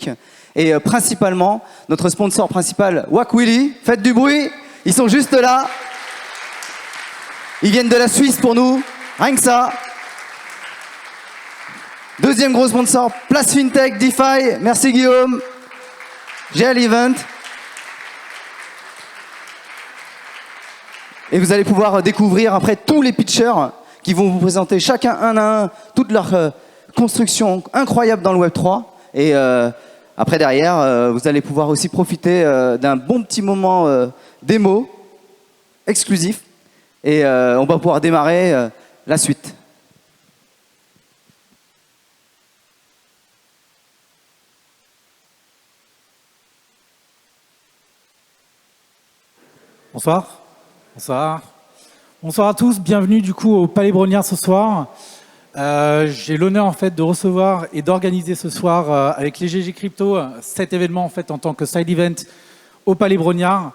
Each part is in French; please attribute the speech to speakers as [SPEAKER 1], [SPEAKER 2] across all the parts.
[SPEAKER 1] public. Et principalement, notre sponsor principal, Wack Willy. Faites du bruit, ils sont juste là. Ils viennent de la Suisse pour nous, rien que ça. Deuxième gros sponsor, Place FinTech, DeFi. Merci Guillaume. GL Event. Et vous allez pouvoir découvrir après tous les pitchers qui vont vous présenter chacun un à un toute leur construction incroyable dans le Web3. Et après derrière, vous allez pouvoir aussi profiter d'un bon petit moment démo exclusif. Et on va pouvoir démarrer la suite.
[SPEAKER 2] Bonsoir. Bonsoir. Bonsoir à tous. Bienvenue du coup au Palais Brognard ce soir. J'ai l'honneur en fait de recevoir et d'organiser ce soir avec les GG Crypto cet événement en fait en tant que side event au Palais Brognard.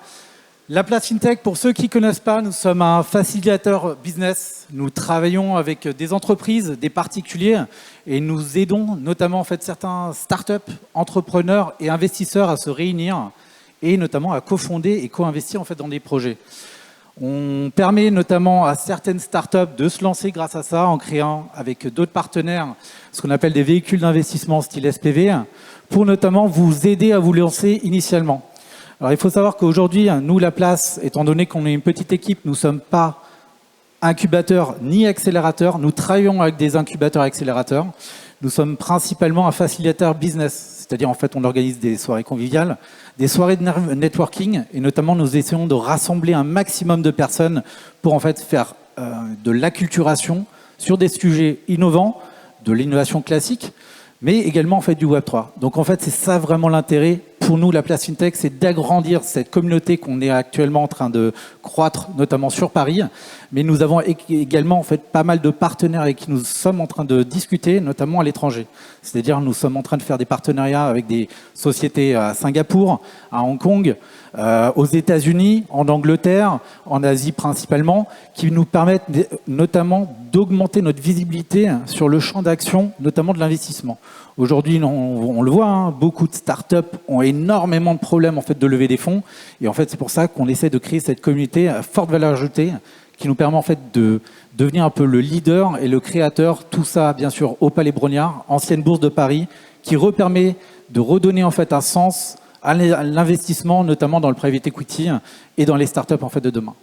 [SPEAKER 2] La Place FinTech, pour ceux qui ne connaissent pas, nous sommes un facilitateur business. Nous travaillons avec des entreprises, des particuliers et nous aidons notamment en fait certains startups, entrepreneurs et investisseurs à se réunir et notamment à cofonder et co-investir en fait dans des projets. On permet notamment à certaines startups de se lancer grâce à ça en créant avec d'autres partenaires ce qu'on appelle des véhicules d'investissement style SPV pour notamment vous aider à vous lancer initialement. Alors il faut savoir qu'aujourd'hui, nous, La Place, étant donné qu'on est une petite équipe, nous ne sommes pas incubateurs ni accélérateurs. Nous travaillons avec des incubateurs et accélérateurs. Nous sommes principalement un facilitateur business, c'est-à-dire en fait on organise des soirées conviviales, des soirées de networking et notamment nous essayons de rassembler un maximum de personnes pour en fait faire de l'acculturation sur des sujets innovants, de l'innovation classique, mais également en fait du Web3. Donc en fait c'est ça vraiment l'intérêt pour nous, La Place FinTech, c'est d'agrandir cette communauté qu'on est actuellement en train de croître, notamment sur Paris. Mais nous avons également en fait pas mal de partenaires avec qui nous sommes en train de discuter, notamment à l'étranger. C'est-à-dire nous sommes en train de faire des partenariats avec des sociétés à Singapour, à Hong Kong, aux États-Unis, en Angleterre, en Asie principalement, qui nous permettent notamment d'augmenter notre visibilité sur le champ d'action, notamment de l'investissement. Aujourd'hui, on le voit, beaucoup de startups ont énormément de problèmes en fait, de lever des fonds. Et en fait, c'est pour ça qu'on essaie de créer cette communauté à forte valeur ajoutée qui nous permet en fait, de devenir un peu le leader et le créateur. Tout ça, bien sûr, au Palais Brognard, ancienne bourse de Paris, qui permet de redonner en fait, un sens à l'investissement, notamment dans le private equity et dans les startups en fait, de demain.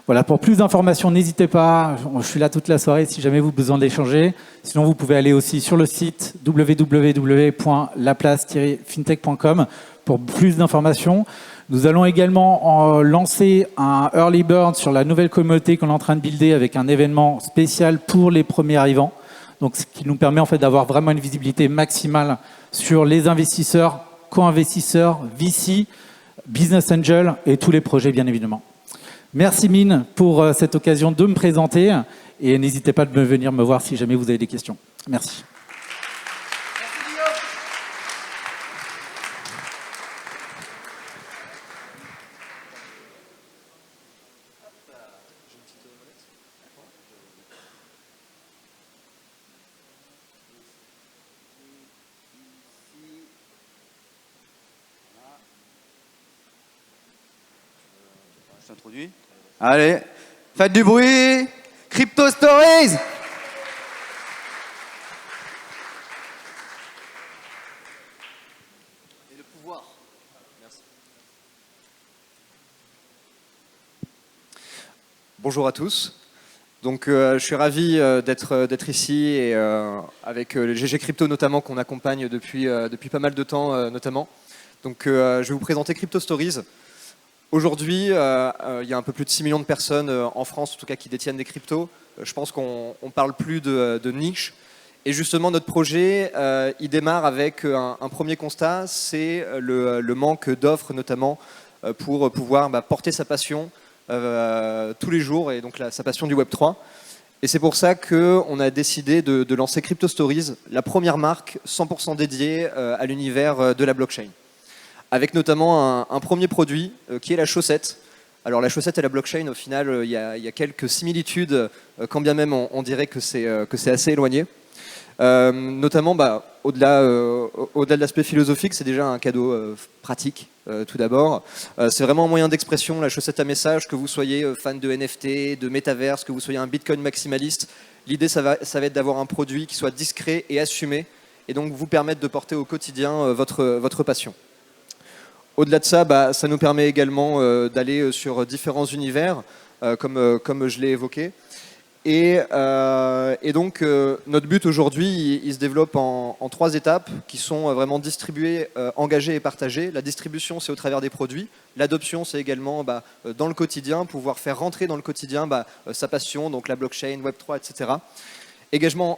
[SPEAKER 2] Voilà, pour plus d'informations, n'hésitez pas. Je suis là toute la soirée si jamais vous avez besoin d'échanger. Sinon, vous pouvez aller aussi sur le site www.laplace-fintech.com pour plus d'informations. Nous allons également lancer un early bird sur la nouvelle communauté qu'on est en train de builder avec un événement spécial pour les premiers arrivants. Donc, ce qui nous permet en fait d'avoir vraiment une visibilité maximale sur les investisseurs, co-investisseurs, VC, business angel et tous les projets bien évidemment. Merci Mine pour cette occasion de me présenter et n'hésitez pas de venir me voir si jamais vous avez des questions. Merci.
[SPEAKER 1] Allez, faites du bruit. Crypto Stories. Et le pouvoir. Merci.
[SPEAKER 3] Bonjour à tous. Donc, je suis ravi d'être ici et avec le GG Crypto notamment qu'on accompagne depuis pas mal de temps notamment. Donc, je vais vous présenter Crypto Stories. Aujourd'hui, il y a un peu plus de 6 millions de personnes en France, en tout cas, qui détiennent des cryptos. Je pense qu'on ne parle plus de niche. Et justement, notre projet, il démarre avec un premier constat, c'est le manque d'offres, notamment, pour pouvoir porter sa passion tous les jours, et donc sa passion du Web3. Et c'est pour ça qu'on a décidé de lancer Crypto Stories, la première marque 100% dédiée à l'univers de la blockchain. Avec notamment un premier produit qui est la chaussette. Alors la chaussette et la blockchain, au final, il y a quelques similitudes, quand bien même on dirait que c'est assez éloigné. Notamment, au-delà de l'aspect philosophique, c'est déjà un cadeau pratique, tout d'abord. C'est vraiment un moyen d'expression, la chaussette à message, que vous soyez fan de NFT, de métaverse, que vous soyez un Bitcoin maximaliste. L'idée, ça va être d'avoir un produit qui soit discret et assumé, et donc vous permettre de porter au quotidien votre passion. Au-delà de ça, ça nous permet également d'aller sur différents univers, comme je l'ai évoqué. Et donc, notre but aujourd'hui, il se développe en 3 étapes qui sont vraiment distribuées, engagées et partagées. La distribution, c'est au travers des produits. L'adoption, c'est également dans le quotidien, pouvoir faire rentrer dans le quotidien sa passion, donc la blockchain, Web3, etc. Également,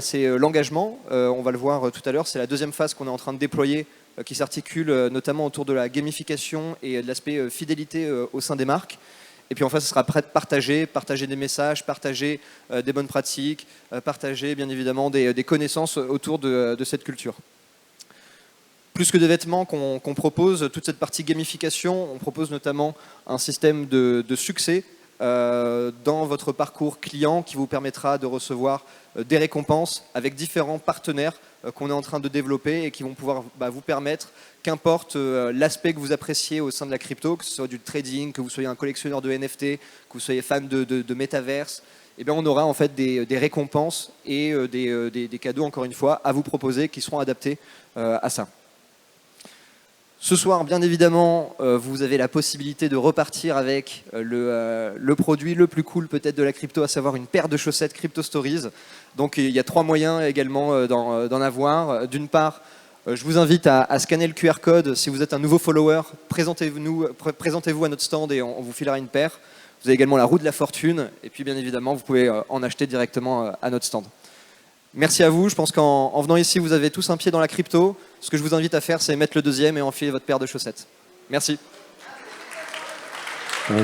[SPEAKER 3] c'est l'engagement. On va le voir tout à l'heure. C'est la deuxième phase qu'on est en train de déployer, qui s'articule notamment autour de la gamification et de l'aspect fidélité au sein des marques. Et puis enfin, ce sera partager des messages, partager des bonnes pratiques, partager bien évidemment des connaissances autour de cette culture. Plus que des vêtements qu'on propose, toute cette partie gamification, on propose notamment un système de succès dans votre parcours client qui vous permettra de recevoir des récompenses avec différents partenaires qu'on est en train de développer et qui vont pouvoir vous permettre, qu'importe l'aspect que vous appréciez au sein de la crypto, que ce soit du trading, que vous soyez un collectionneur de NFT, que vous soyez fan de métaverse, eh bien on aura en fait des récompenses et des cadeaux, encore une fois, à vous proposer qui seront adaptés à ça. Ce soir, bien évidemment, vous avez la possibilité de repartir avec le produit le plus cool peut-être de la crypto, à savoir une paire de chaussettes Crypto Stories. Donc il y a 3 moyens également d'en avoir. D'une part, je vous invite à scanner le QR code. Si vous êtes un nouveau follower, présentez-vous à notre stand et on vous filera une paire. Vous avez également la roue de la fortune. Et puis bien évidemment, vous pouvez en acheter directement à notre stand. Merci à vous. Je pense qu'en venant ici, vous avez tous un pied dans la crypto. Ce que je vous invite à faire, c'est mettre le deuxième et enfiler votre paire de chaussettes. Merci.
[SPEAKER 4] Ouais.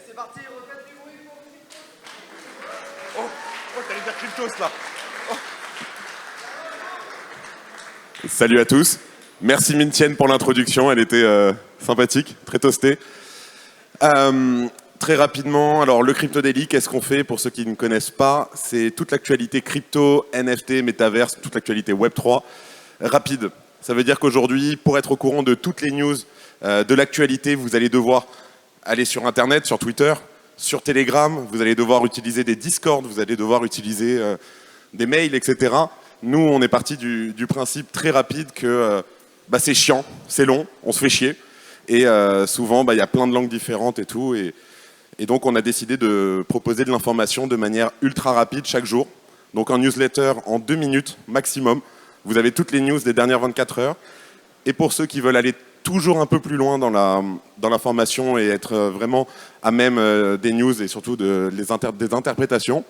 [SPEAKER 1] C'est parti, refaites du bruit pour
[SPEAKER 4] t'allais dire Cryptos là. Salut à tous. Merci Mintienne pour l'introduction, elle était sympathique, très toastée. Très rapidement, alors le Crypto Daily, qu'est-ce qu'on fait pour ceux qui ne connaissent pas? C'est toute l'actualité crypto, NFT, métaverse, toute l'actualité Web3. Rapide, ça veut dire qu'aujourd'hui, pour être au courant de toutes les news de l'actualité, vous allez devoir aller sur Internet, sur Twitter, sur Telegram, vous allez devoir utiliser des Discord, vous allez devoir utiliser des mails, etc. Nous, on est parti du principe très rapide que c'est chiant, c'est long, on se fait chier. Et souvent, il y a plein de langues différentes et tout. Et donc, on a décidé de proposer de l'information de manière ultra rapide chaque jour. Donc, un newsletter en 2 minutes maximum. Vous avez toutes les news des dernières 24 heures. Et pour ceux qui veulent aller toujours un peu plus loin dans l'information et être vraiment à même des news et surtout des interprétations,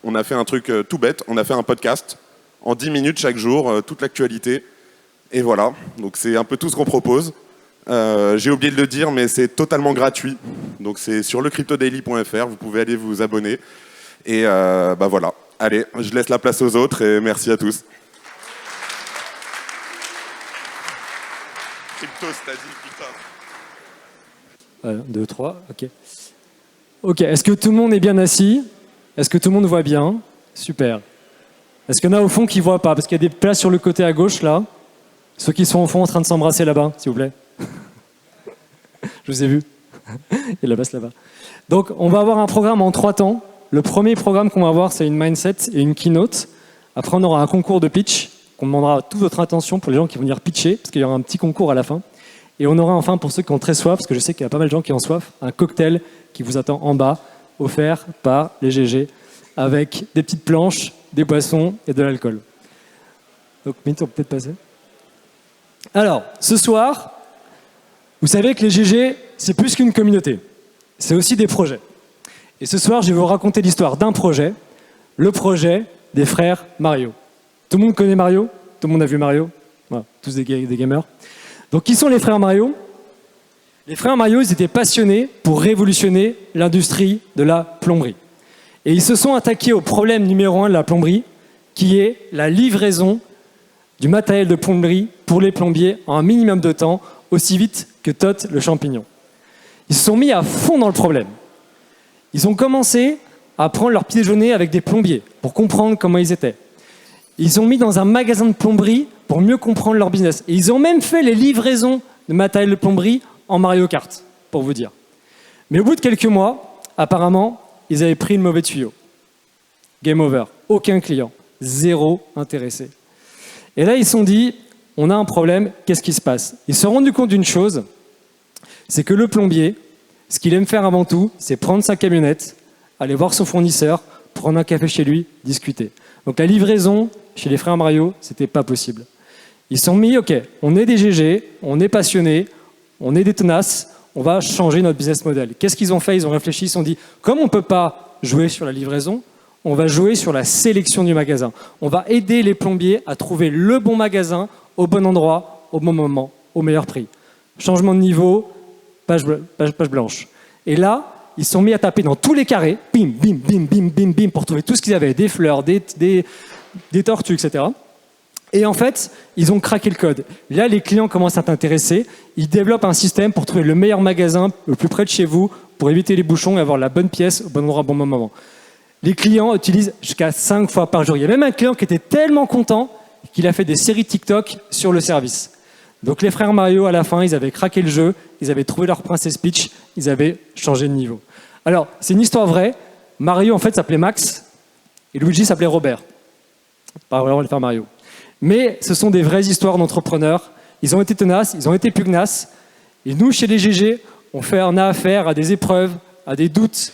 [SPEAKER 4] on a fait un truc tout bête. On a fait un podcast en 10 minutes chaque jour, toute l'actualité. Et voilà, donc c'est un peu tout ce qu'on propose. J'ai oublié de le dire, mais c'est totalement gratuit. Donc c'est sur lecryptodaily.fr, vous pouvez aller vous abonner. Et voilà, allez, je laisse la place aux autres et merci à tous. Cryptos, t'as dit, putain.
[SPEAKER 5] 1, 2, 3, ok. Ok, est-ce que tout le monde est bien assis? Est-ce que tout le monde voit bien? Super. Est-ce qu'il y en a au fond qui ne voient pas? Parce qu'il y a des places sur le côté à gauche, là. Ceux qui sont au fond en train de s'embrasser là-bas, s'il vous plaît. Je vous ai vu. Et la place là-bas. Donc, on va avoir un programme en 3 temps. Le premier programme qu'on va avoir, c'est une mindset et une keynote. Après, on aura un concours de pitch qu'on demandera toute votre attention pour les gens qui vont venir pitcher, parce qu'il y aura un petit concours à la fin. Et on aura enfin, pour ceux qui ont très soif, parce que je sais qu'il y a pas mal de gens qui ont soif, un cocktail qui vous attend en bas, offert par les GG, avec des petites planches, des boissons et de l'alcool. Donc, Mint, on peut peut-être passer. Alors, ce soir, vous savez que les GG, c'est plus qu'une communauté. C'est aussi des projets. Et ce soir, je vais vous raconter l'histoire d'un projet, le projet des frères Mario. Tout le monde connaît Mario? Tout le monde a vu Mario? Voilà, tous des gamers. Donc, qui sont les frères Mario? Les frères Mario, ils étaient passionnés pour révolutionner l'industrie de la plomberie. Et ils se sont attaqués au problème numéro 1 de la plomberie, qui est la livraison du matériel de plomberie pour les plombiers en un minimum de temps, aussi vite que Tot le champignon. Ils se sont mis à fond dans le problème. Ils ont commencé à prendre leur petit déjeuner avec des plombiers pour comprendre comment ils étaient. Ils ont mis dans un magasin de plomberie pour mieux comprendre leur business. Et ils ont même fait les livraisons de matériel de plomberie en Mario Kart, pour vous dire. Mais au bout de quelques mois, apparemment, ils avaient pris le mauvais tuyau. Game over. Aucun client. Zéro intéressé. Et là, ils se sont dit, on a un problème, qu'est-ce qui se passe? Ils se sont rendus compte d'une chose, c'est que le plombier, ce qu'il aime faire avant tout, c'est prendre sa camionnette, aller voir son fournisseur, prendre un café chez lui, discuter. Donc la livraison chez les frères Mario, c'était pas possible. Ils se sont mis, ok, on est des GG, on est passionnés, on est des tenaces, on va changer notre business model. Qu'est-ce qu'ils ont fait? Ils ont réfléchi, ils se sont dit, comme on ne peut pas jouer sur la livraison, on va jouer sur la sélection du magasin. On va aider les plombiers à trouver le bon magasin, au bon endroit, au bon moment, au meilleur prix. Changement de niveau, page blanche. Et là, ils se sont mis à taper dans tous les carrés, bim, bim, bim, bim, bim, bim, pour trouver tout ce qu'ils avaient, des fleurs, des tortues, etc. Et en fait, ils ont craqué le code. Là, les clients commencent à t'intéresser. Ils développent un système pour trouver le meilleur magasin le plus près de chez vous, pour éviter les bouchons et avoir la bonne pièce au bon endroit, au bon moment. Les clients utilisent jusqu'à 5 fois par jour. Il y a même un client qui était tellement content qu'il a fait des séries TikTok sur le service. Donc les frères Mario, à la fin, ils avaient craqué le jeu, ils avaient trouvé leur Princess Peach, ils avaient changé de niveau. Alors, c'est une histoire vraie. Mario, en fait, s'appelait Max et Luigi s'appelait Robert. Pas vraiment les frères Mario. Mais ce sont des vraies histoires d'entrepreneurs. Ils ont été tenaces, ils ont été pugnaces. Et nous, chez les GG, on a affaire à des épreuves, à des doutes,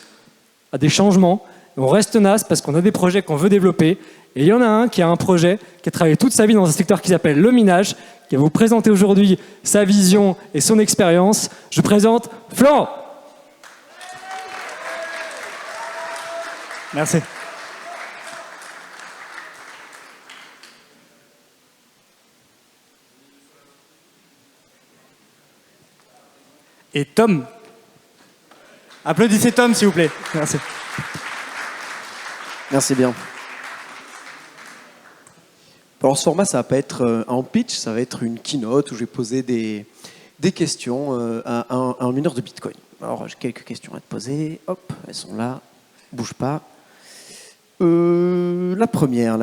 [SPEAKER 5] à des changements. Et on reste tenace parce qu'on a des projets qu'on veut développer. Et il y en a un qui a un projet, qui a travaillé toute sa vie dans un secteur qui s'appelle le minage, qui va vous présenter aujourd'hui sa vision et son expérience. Je présente Florent.
[SPEAKER 6] Merci. Et Tom. Applaudissez Tom, s'il vous plaît. Merci.
[SPEAKER 1] Merci bien.
[SPEAKER 7] Alors ce format, ça va pas être un pitch, ça va être une keynote où je vais poser des questions à un mineur de Bitcoin. Alors j'ai quelques questions à te poser. Hop, elles sont là. Bouge pas. La première.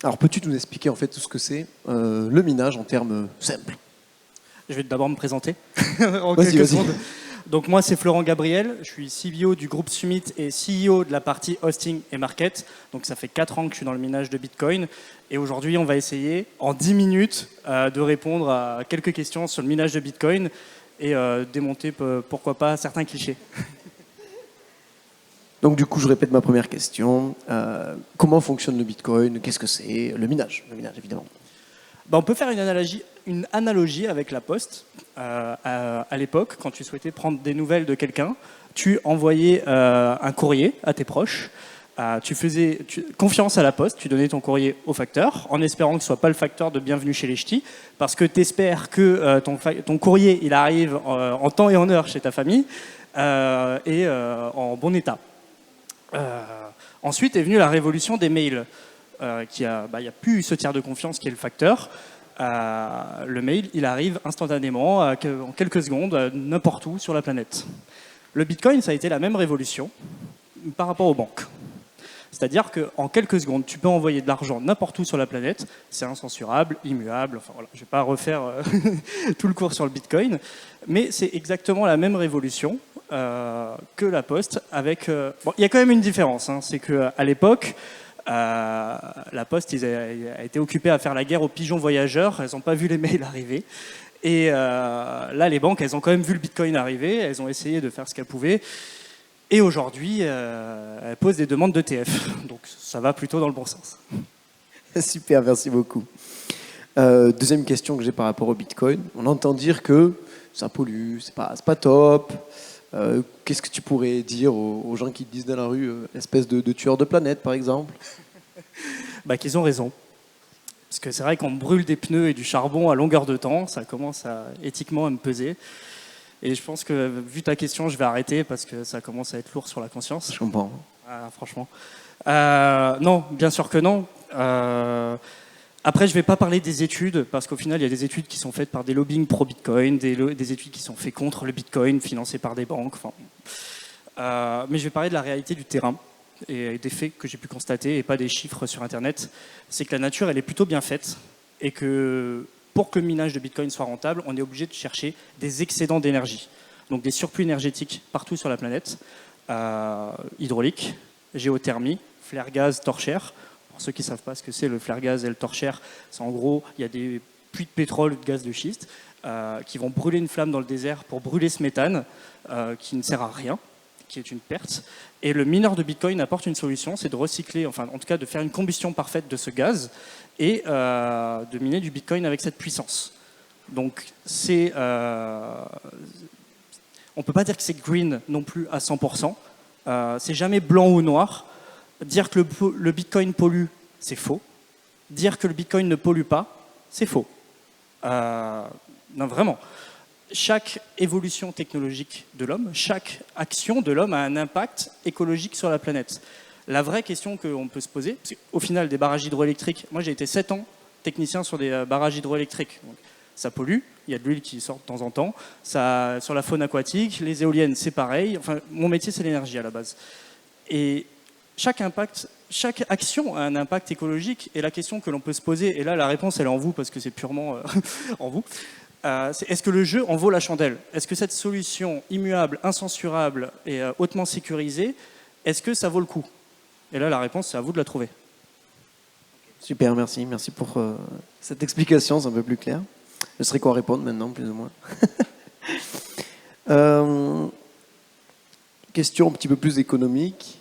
[SPEAKER 7] Alors peux-tu nous expliquer en fait tout ce que c'est le minage en termes simples?
[SPEAKER 6] Je vais d'abord me présenter en quelques secondes. Donc moi, c'est Florent Gabriel. Je suis CBO du groupe Summit et CEO de la partie hosting et market. Donc ça fait 4 ans que je suis dans le minage de Bitcoin. Et aujourd'hui, on va essayer en 10 minutes de répondre à quelques questions sur le minage de Bitcoin et démonter, pourquoi pas, certains clichés.
[SPEAKER 7] Donc du coup, je répète ma première question. Comment fonctionne le Bitcoin? Qu'est-ce que c'est? Le minage évidemment.
[SPEAKER 6] On peut faire une analogie avec la poste. À l'époque, quand tu souhaitais prendre des nouvelles de quelqu'un, tu envoyais un courrier à tes proches. Tu faisais confiance à la poste, tu donnais ton courrier au facteur, en espérant que ce ne soit pas le facteur de bienvenue chez les ch'tis, parce que tu espères que ton courrier il arrive en temps et en heure chez ta famille et en bon état. Ensuite est venue la révolution des mails. Il n'y a plus ce tiers de confiance qui est le facteur. Le mail, il arrive instantanément, en quelques secondes, n'importe où sur la planète. Le Bitcoin, ça a été la même révolution par rapport aux banques. C'est-à-dire qu'en quelques secondes, tu peux envoyer de l'argent n'importe où sur la planète. C'est incensurable, immuable. Enfin, voilà, je ne vais pas refaire tout le cours sur le Bitcoin. Mais c'est exactement la même révolution que la Poste. Il y a quand même une différence. C'est qu'à l'époque, la Poste a été occupée à faire la guerre aux pigeons voyageurs. Elles n'ont pas vu les mails arriver. Et là, les banques, elles ont quand même vu le Bitcoin arriver. Elles ont essayé de faire ce qu'elles pouvaient. Et aujourd'hui, elles posent des demandes d'ETF. Donc ça va plutôt dans le bon sens.
[SPEAKER 7] Super, merci beaucoup. Deuxième question que j'ai par rapport au Bitcoin. On entend dire que ça pollue, c'est pas top. Qu'est-ce que tu pourrais dire aux gens qui te disent dans la rue, espèce de tueur de planète, par exemple?
[SPEAKER 6] Qu'ils ont raison. Parce que c'est vrai qu'on brûle des pneus et du charbon à longueur de temps, ça commence éthiquement à me peser. Et je pense que, vu ta question, je vais arrêter parce que ça commence à être lourd sur la conscience.
[SPEAKER 7] Je comprends.
[SPEAKER 6] Franchement. Non, bien sûr que non. Après, je ne vais pas parler des études, parce qu'au final, il y a des études qui sont faites par des lobbying pro-Bitcoin, des études qui sont faites contre le Bitcoin, financées par des banques. Mais je vais parler de la réalité du terrain et des faits que j'ai pu constater, et pas des chiffres sur Internet. C'est que la nature, elle est plutôt bien faite, et que pour que le minage de Bitcoin soit rentable, on est obligé de chercher des excédents d'énergie. Donc des surplus énergétiques partout sur la planète, hydraulique, géothermie, flaire gaz, torchère. Pour ceux qui ne savent pas ce que c'est le flaire gaz et le torchère, c'est en gros, il y a des puits de pétrole ou de gaz de schiste qui vont brûler une flamme dans le désert pour brûler ce méthane qui ne sert à rien, qui est une perte. Et le mineur de Bitcoin apporte une solution, c'est de recycler, enfin en tout cas de faire une combustion parfaite de ce gaz et de miner du Bitcoin avec cette puissance. Donc c'est... on ne peut pas dire que c'est green non plus à 100%. C'est jamais blanc ou noir. Dire que le Bitcoin pollue, c'est faux. Dire que le Bitcoin ne pollue pas, c'est faux. Non, vraiment. Chaque évolution technologique de l'homme, chaque action de l'homme a un impact écologique sur la planète. La vraie question qu'on peut se poser, c'est au final, des barrages hydroélectriques, moi j'ai été 7 ans technicien sur des barrages hydroélectriques. Donc, ça pollue, il y a de l'huile qui sort de temps en temps. Ça, sur la faune aquatique, les éoliennes, c'est pareil. Enfin, mon métier, c'est l'énergie à la base. Et chaque action a un impact écologique. Et la question que l'on peut se poser, et là la réponse elle est en vous parce que c'est purement en vous, c'est est-ce que le jeu en vaut la chandelle? Est-ce que cette solution immuable, incensurable et hautement sécurisée, est-ce que ça vaut le coup? Et là la réponse c'est à vous de la trouver.
[SPEAKER 7] Super, merci. Merci pour cette explication, c'est un peu plus clair. Je saurais quoi répondre maintenant, plus ou moins. Question un petit peu plus économique.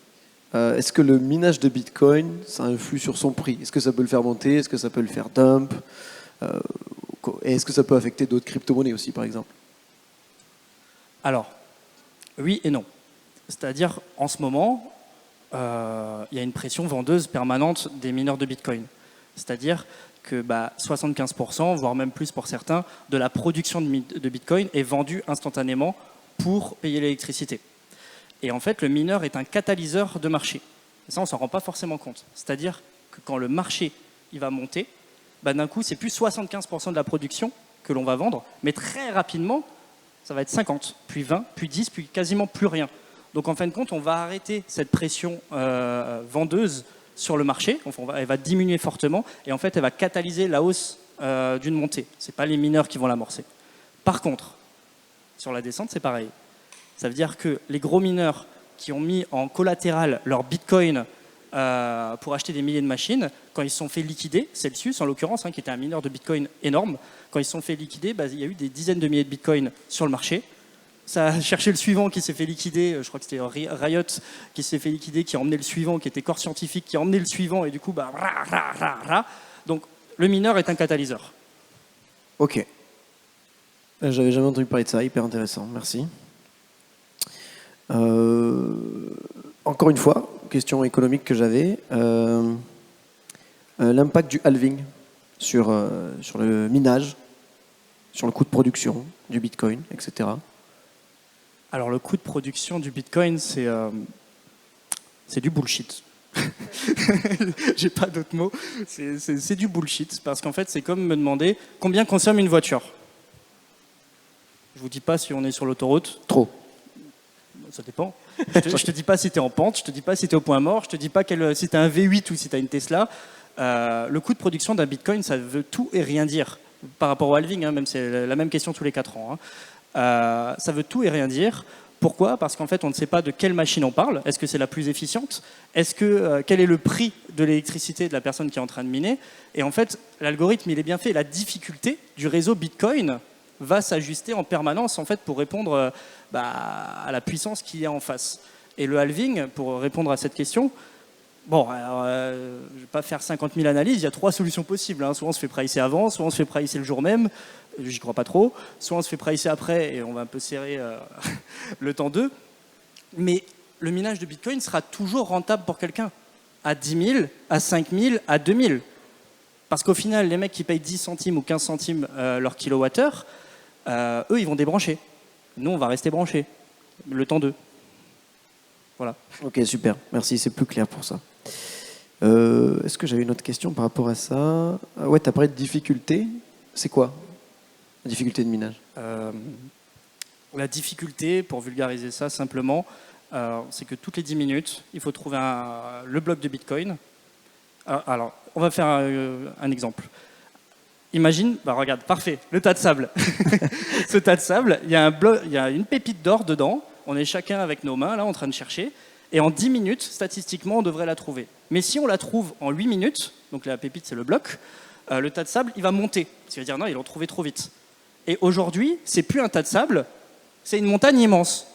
[SPEAKER 7] Est-ce que le minage de Bitcoin, ça influe sur son prix? Est-ce que ça peut le faire monter? Est-ce que ça peut le faire dump? Et est-ce que ça peut affecter d'autres crypto-monnaies aussi, par exemple?
[SPEAKER 6] Alors, oui et non. C'est-à-dire, en ce moment, il y a une pression vendeuse permanente des mineurs de Bitcoin. C'est-à-dire que 75%, voire même plus pour certains, de la production de Bitcoin est vendue instantanément pour payer l'électricité. Et en fait, le mineur est un catalyseur de marché. Et ça, on ne s'en rend pas forcément compte. C'est-à-dire que quand le marché il va monter, d'un coup, c'est plus 75% de la production que l'on va vendre, mais très rapidement, ça va être 50, puis 20, puis 10, puis quasiment plus rien. Donc en fin de compte, on va arrêter cette pression vendeuse sur le marché, elle va diminuer fortement, et en fait, elle va catalyser la hausse d'une montée. Ce n'est pas les mineurs qui vont l'amorcer. Par contre, sur la descente, c'est pareil. Ça veut dire que les gros mineurs qui ont mis en collatéral leur Bitcoin pour acheter des milliers de machines, quand ils se sont fait liquider, Celsius en l'occurrence, qui était un mineur de Bitcoin énorme, quand ils se sont fait liquider, il y a eu des dizaines de milliers de Bitcoin sur le marché. Ça a cherché le suivant qui s'est fait liquider, je crois que c'était Riot qui s'est fait liquider, qui a emmené le suivant, qui était Corps Scientifique, qui a emmené le suivant, et du coup, donc le mineur est un catalyseur.
[SPEAKER 7] Ok. J'avais jamais entendu parler de ça, hyper intéressant, merci. Encore une fois, question économique que j'avais, l'impact du halving sur le minage, sur le coût de production du Bitcoin, etc.
[SPEAKER 6] Alors le coût de production du Bitcoin, c'est du bullshit. J'ai pas d'autres mots. C'est du bullshit parce qu'en fait, c'est comme me demander combien consomme une voiture. Je vous dis pas si on est sur l'autoroute.
[SPEAKER 7] Trop.
[SPEAKER 6] Ça dépend. Je te dis pas si tu es en pente, je te dis pas si tu es au point mort, je te dis pas si tu as un V8 ou si tu as une Tesla. Le coût de production d'un Bitcoin, ça veut tout et rien dire. Par rapport au halving, même c'est la même question tous les 4 ans. Ça veut tout et rien dire. Pourquoi? Parce qu'en fait, on ne sait pas de quelle machine on parle. Est-ce que c'est la plus efficiente? Quel est le prix de l'électricité de la personne qui est en train de miner? Et en fait, l'algorithme, il est bien fait. La difficulté du réseau Bitcoin va s'ajuster en permanence en fait, pour répondre à la puissance qu'il y a en face. Et le halving, pour répondre à cette question, je ne vais pas faire 50 000 analyses, il y a 3 solutions possibles. Soit on se fait pricer avant, soit on se fait pricer le jour même, j'y crois pas trop, soit on se fait pricer après et on va un peu serrer le temps d'eux. Mais le minage de Bitcoin sera toujours rentable pour quelqu'un, à 10 000, à 5 000, à 2 000. Parce qu'au final, les mecs qui payent 10 centimes ou 15 centimes leur kilowattheure, eux, ils vont débrancher. Nous, on va rester branchés, le temps d'eux. Voilà.
[SPEAKER 7] Ok, super. Merci, c'est plus clair pour ça. Est-ce que j'avais une autre question par rapport à ça? Ouais, tu as parlé de difficulté. C'est quoi la difficulté de minage?
[SPEAKER 6] La difficulté, pour vulgariser ça simplement, c'est que toutes les 10 minutes, il faut trouver le bloc de Bitcoin. Alors, on va faire un exemple. Imagine, regarde, parfait, le tas de sable. Ce tas de sable, il y a une pépite d'or dedans. On est chacun avec nos mains, là, en train de chercher. Et en 10 minutes, statistiquement, on devrait la trouver. Mais si on la trouve en 8 minutes, donc la pépite, c'est le bloc, le tas de sable, il va monter. Ce qui veut dire, non, ils l'ont trouvé trop vite. Et aujourd'hui, c'est plus un tas de sable, c'est une montagne immense.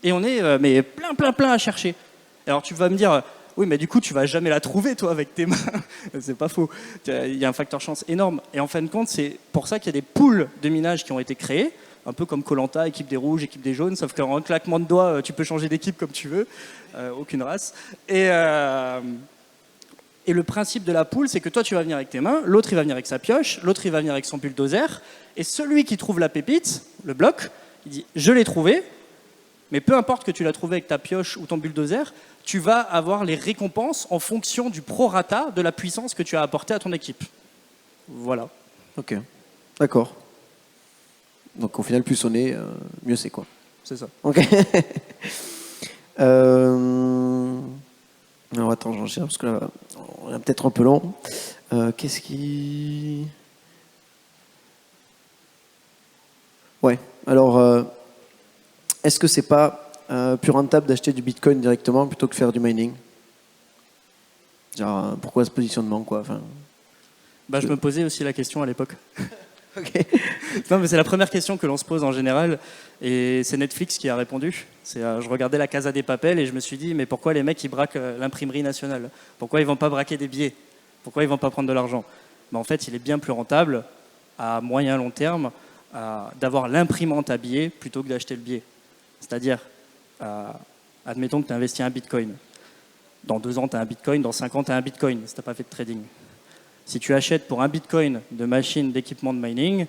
[SPEAKER 6] Et on est mais plein à chercher. Alors tu vas me dire, oui, mais du coup, tu vas jamais la trouver, toi, avec tes mains. C'est pas faux. Il y a un facteur chance énorme. Et en fin de compte, c'est pour ça qu'il y a des pools de minage qui ont été créés, un peu comme Koh-Lanta, équipe des rouges, équipe des jaunes, sauf qu'en un claquement de doigts, tu peux changer d'équipe comme tu veux, aucune race. Et le principe de la pool, c'est que toi, tu vas venir avec tes mains, l'autre, il va venir avec sa pioche, l'autre, il va venir avec son bulldozer, et celui qui trouve la pépite, le bloc, il dit « je l'ai trouvé », mais peu importe que tu l'as trouvé avec ta pioche ou ton bulldozer, tu vas avoir les récompenses en fonction du prorata de la puissance que tu as apportée à ton équipe. Voilà.
[SPEAKER 7] Ok, d'accord. Donc au final, plus on est, mieux c'est quoi.
[SPEAKER 6] C'est ça.
[SPEAKER 7] Ok. Alors attends, j'en cherche parce que là, on est peut-être un peu long. Qu'est-ce qui... Ouais, alors, est-ce que c'est pas plus rentable d'acheter du Bitcoin directement plutôt que faire du mining? Genre, pourquoi ce positionnement, quoi? Enfin...
[SPEAKER 6] Je me posais aussi la question à l'époque.
[SPEAKER 7] Ok.
[SPEAKER 6] Non, mais c'est la première question que l'on se pose en général, et c'est Netflix qui a répondu. Je regardais la Casa des Papel et je me suis dit, mais pourquoi les mecs ils braquent l'imprimerie nationale? Pourquoi ils vont pas braquer des billets? Pourquoi ils vont pas prendre de l'argent? En fait, il est bien plus rentable à moyen long terme d'avoir l'imprimante à billets plutôt que d'acheter le billet. C'est-à-dire, admettons que tu as investi un Bitcoin. Dans 2 ans, tu as un Bitcoin, dans 5 ans, tu as un Bitcoin, si tu n'as pas fait de trading. Si tu achètes pour un Bitcoin de machine d'équipement de mining,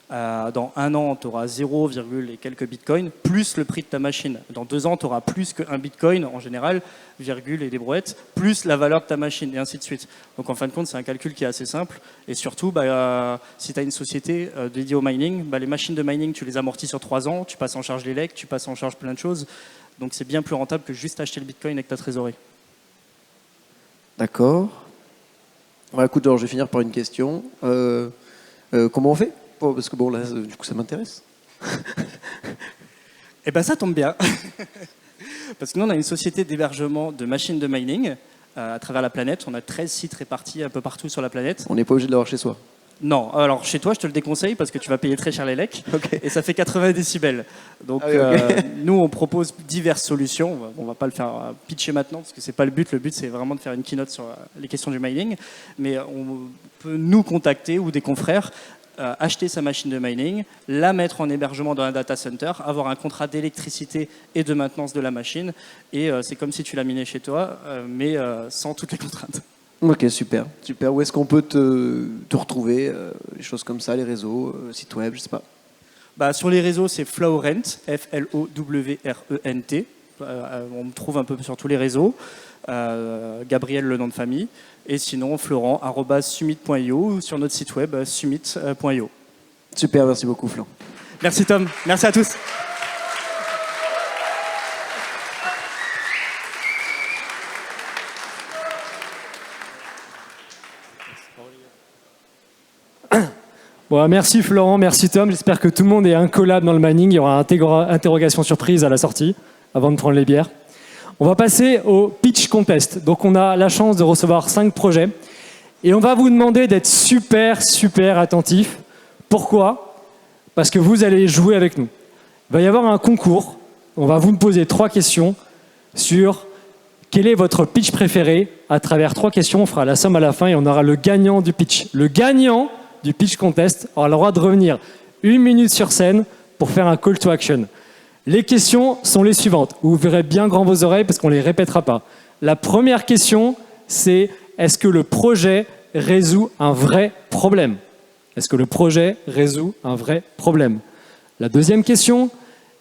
[SPEAKER 6] dans 1 an, tu auras 0, et quelques Bitcoins, plus le prix de ta machine. Dans 2 ans, tu auras plus qu'un Bitcoin, en général, virgule et des brouettes, plus la valeur de ta machine, et ainsi de suite. Donc en fin de compte, c'est un calcul qui est assez simple. Et surtout, si tu as une société dédiée au mining, les machines de mining, tu les amortis sur 3 ans, tu passes en charge les legs, tu passes en charge plein de choses. Donc c'est bien plus rentable que juste acheter le Bitcoin avec ta trésorerie.
[SPEAKER 7] D'accord. Écoute, alors, je vais finir par une question. Comment on fait? Parce que bon, là, du coup, ça m'intéresse.
[SPEAKER 6] Eh bien, ça tombe bien. Parce que nous, on a une société d'hébergement de machines de mining à travers la planète. On a 13 sites répartis un peu partout sur la planète.
[SPEAKER 7] On n'est pas obligé de l'avoir chez soi.
[SPEAKER 6] Non, alors chez toi, je te le déconseille parce que tu vas payer très cher les lecs.
[SPEAKER 7] Okay.
[SPEAKER 6] Et ça fait 80 décibels. Donc,
[SPEAKER 7] ah oui, okay.
[SPEAKER 6] Nous, on propose diverses solutions. On ne va pas le faire pitcher maintenant parce que ce n'est pas le but. Le but, c'est vraiment de faire une keynote sur les questions du mining. Mais on peut nous contacter ou des confrères, acheter sa machine de mining, la mettre en hébergement dans un data center, avoir un contrat d'électricité et de maintenance de la machine. Et c'est comme si tu la minais chez toi, mais sans toutes les contraintes.
[SPEAKER 7] Ok, super. Super. Où est-ce qu'on peut te retrouver? Les choses comme ça, les réseaux, site web, je sais pas.
[SPEAKER 6] Sur les réseaux, c'est Flowrent, Flowrent. On me trouve un peu sur tous les réseaux. Gabriel, le nom de famille. Et sinon, florent@summit.io ou sur notre site web, summit.io.
[SPEAKER 7] Super, merci beaucoup, Flan.
[SPEAKER 6] Merci, Tom. Merci à tous.
[SPEAKER 5] Bon, merci Florent, merci Tom. J'espère que tout le monde est incollable dans le mining. Il y aura interrogation surprise à la sortie, avant de prendre les bières. On va passer au pitch contest. Donc on a la chance de recevoir 5 projets. Et on va vous demander d'être super attentifs. Pourquoi? Parce que vous allez jouer avec nous. Il va y avoir un concours. On va vous poser 3 questions sur quel est votre pitch préféré. À travers 3 questions, on fera la somme à la fin et on aura le gagnant du pitch. Le gagnant du pitch contest aura le droit de revenir 1 minute sur scène pour faire un call to action. Les questions sont les suivantes. Vous verrez bien grand vos oreilles parce qu'on ne les répétera pas. La première question, c'est est-ce que le projet résout un vrai problème? Est-ce que le projet résout un vrai problème? La deuxième question,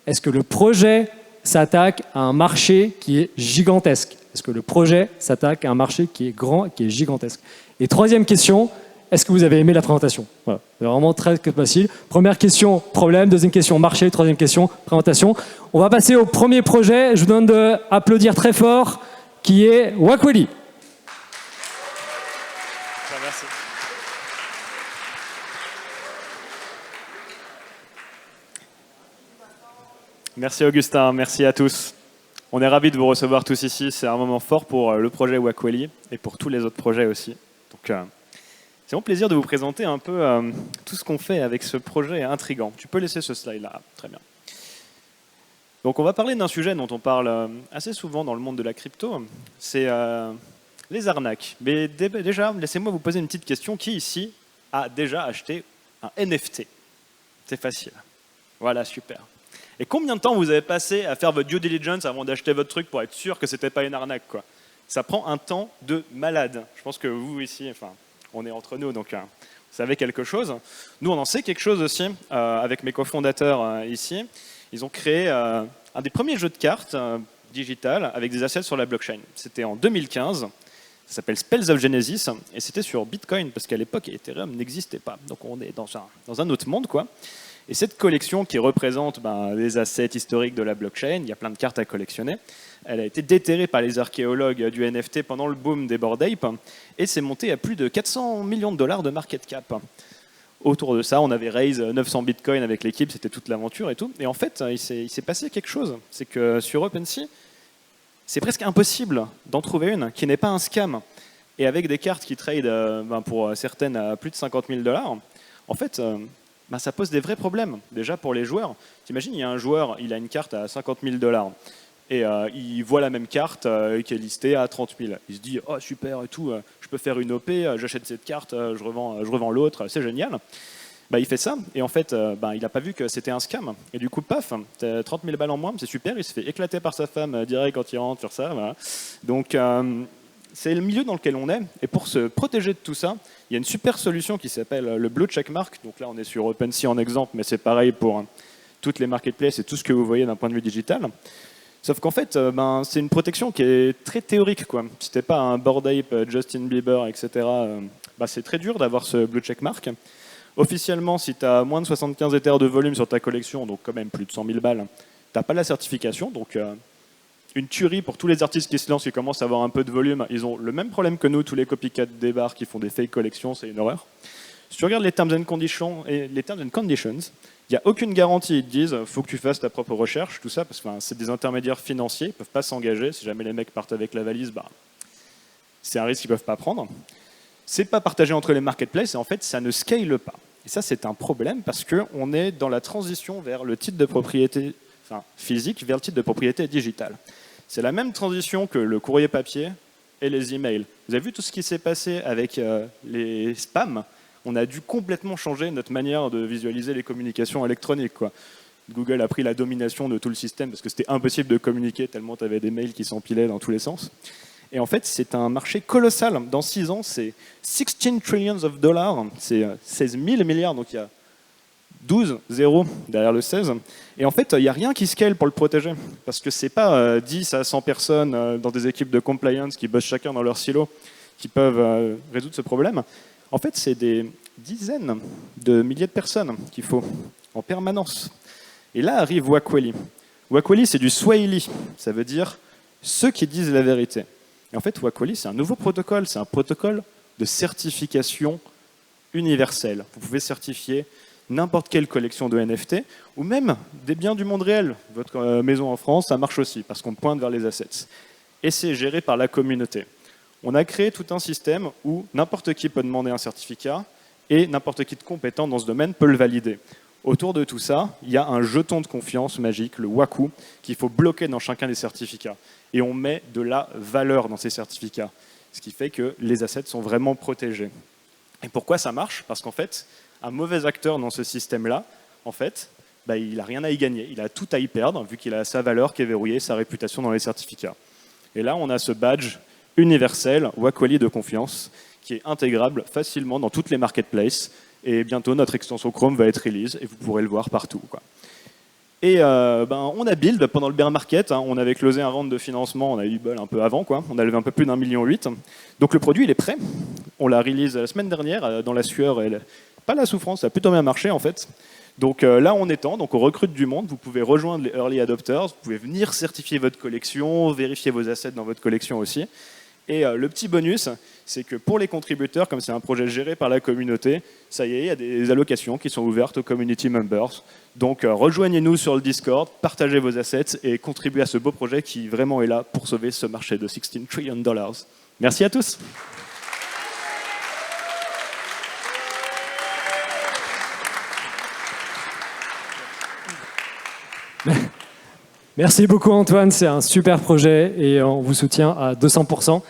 [SPEAKER 5] est-ce que le projet s'attaque à un marché qui est gigantesque? Est-ce que le projet s'attaque à un marché qui est grand, qui est gigantesque? Et troisième question, est-ce que vous avez aimé la présentation? Voilà, c'est vraiment très facile. Première question, problème. Deuxième question, marché. Troisième question, présentation. On va passer au premier projet. Je vous donne d'applaudir très fort, qui est Wakweli.
[SPEAKER 8] Merci. Merci Augustin, merci à tous. On est ravis de vous recevoir tous ici. C'est un moment fort pour le projet Wakweli et pour tous les autres projets aussi. Donc, c'est mon plaisir de vous présenter un peu tout ce qu'on fait avec ce projet intriguant. Tu peux laisser ce slide-là, très bien. Donc on va parler d'un sujet dont on parle assez souvent dans le monde de la crypto, c'est les arnaques. Mais déjà, laissez-moi vous poser une petite question. Qui ici a déjà acheté un NFT? C'est facile. Voilà, super. Et combien de temps vous avez passé à faire votre due diligence avant d'acheter votre truc pour être sûr que c'était pas une arnaque, quoi? Ça prend un temps de malade. Je pense que vous ici, enfin, on est entre nous, donc vous savez quelque chose. Nous, on en sait quelque chose aussi avec mes cofondateurs ici. Ils ont créé un des premiers jeux de cartes digitales avec des assets sur la blockchain. C'était en 2015. Ça s'appelle Spells of Genesis et c'était sur Bitcoin parce qu'à l'époque, Ethereum n'existait pas. Donc on est dans un autre monde, quoi. Et cette collection qui représente les assets historiques de la blockchain, il y a plein de cartes à collectionner, elle a été déterrée par les archéologues du NFT pendant le boom des Bored Ape et s'est montée à plus de 400 millions de dollars de market cap. Autour de ça, on avait raise 900 bitcoins avec l'équipe, c'était toute l'aventure et tout. Et en fait, il s'est passé quelque chose. C'est que sur OpenSea, c'est presque impossible d'en trouver une qui n'est pas un scam. Et avec des cartes qui trade pour certaines à plus de 50 000 dollars, en fait, ça pose des vrais problèmes. Déjà pour les joueurs. T'imagines, il y a un joueur, il a une carte à 50 000 dollars. Et il voit la même carte qui est listée à 30 000. Il se dit « Oh super et tout, je peux faire une OP, j'achète cette carte, je revends l'autre, c'est génial ». Il fait ça et en fait il n'a pas vu que c'était un scam. Et du coup, paf, 30 000 balles en moins, c'est super, il se fait éclater par sa femme direct quand il rentre sur ça. Voilà. Donc c'est le milieu dans lequel on est. Et pour se protéger de tout ça, il y a une super solution qui s'appelle le Blue Checkmark. Donc là, on est sur OpenSea en exemple, mais c'est pareil pour toutes les marketplaces et tout ce que vous voyez d'un point de vue digital. Sauf qu'en fait, c'est une protection qui est très théorique, quoi. Si t'es pas un Bored Ape, Justin Bieber, etc., c'est très dur d'avoir ce Blue Checkmark. Officiellement, si tu as moins de 75 Ethers de volume sur ta collection, donc quand même plus de 100 000 balles, tu n'as pas la certification. Donc une tuerie pour tous les artistes qui se lancent, qui commencent à avoir un peu de volume. Ils ont le même problème que nous, tous les copycats des bars qui font des fake collections, c'est une horreur. Si tu regardes les terms and conditions, il n'y a aucune garantie. Ils te disent faut que tu fasses ta propre recherche, tout ça, parce que c'est des intermédiaires financiers, ils ne peuvent pas s'engager. Si jamais les mecs partent avec la valise, c'est un risque qu'ils ne peuvent pas prendre. C'est pas partagé entre les marketplaces et en fait, ça ne scale pas. Et ça, c'est un problème parce qu'on est dans la transition vers le titre de propriété physique vers le titre de propriété digitale. C'est la même transition que le courrier papier et les emails. Vous avez vu tout ce qui s'est passé avec les spams? On a dû complètement changer notre manière de visualiser les communications électroniques, quoi. Google a pris la domination de tout le système parce que c'était impossible de communiquer tellement tu avais des mails qui s'empilaient dans tous les sens. Et en fait, c'est un marché colossal. Dans 6 ans, c'est 16 trillions of dollars, c'est 16 000 milliards, donc il y a 12 zéros derrière le 16. Et en fait, il n'y a rien qui scale pour le protéger, parce que ce n'est pas 10 à 100 personnes dans des équipes de compliance qui bossent chacun dans leur silo qui peuvent résoudre ce problème. En fait, c'est des dizaines de milliers de personnes qu'il faut en permanence. Et là arrive Wakweli. Wakweli, c'est du Swahili, ça veut dire ceux qui disent la vérité. Et en fait, Wakweli, c'est un nouveau protocole, c'est un protocole de certification universelle. Vous pouvez certifier n'importe quelle collection de NFT, ou même des biens du monde réel. Votre maison en France, ça marche aussi, parce qu'on pointe vers les assets. Et c'est géré par la communauté. On a créé tout un système où n'importe qui peut demander un certificat, et n'importe qui de compétent dans ce domaine peut le valider. Autour de tout ça, il y a un jeton de confiance magique, le Waku, qu'il faut bloquer dans chacun des certificats. Et on met de la valeur dans ces certificats, ce qui fait que les assets sont vraiment protégés. Et pourquoi ça marche? Parce qu'en fait, un mauvais acteur dans ce système-là, en fait, il n'a rien à y gagner. Il a tout à y perdre, vu qu'il a sa valeur qui est verrouillée, sa réputation dans les certificats. Et là, on a ce badge universel, Wakweli de confiance, qui est intégrable facilement dans toutes les marketplaces. Et bientôt, notre extension Chrome va être release et vous pourrez le voir partout, quoi. Et on a build pendant le bear market, hein, on avait closé un round de financement, on a eu du bol un peu avant, quoi. On a levé un peu plus d'1,8 million. Donc le produit il est prêt. On l'a release la semaine dernière dans la sueur et pas la souffrance, ça a plutôt bien marché en fait. Donc là on est temps, donc on recrute du monde, vous pouvez rejoindre les early adopters, vous pouvez venir certifier votre collection, vérifier vos assets dans votre collection aussi. Et le petit bonus, c'est que pour les contributeurs, comme c'est un projet géré par la communauté, ça y est, il y a des allocations qui sont ouvertes aux community members. Donc rejoignez-nous sur le Discord, partagez vos assets et contribuez à ce beau projet qui vraiment est là pour sauver ce marché de 16 trillion dollars. Merci à tous.
[SPEAKER 5] Merci beaucoup Antoine, c'est un super projet et on vous soutient à 200%.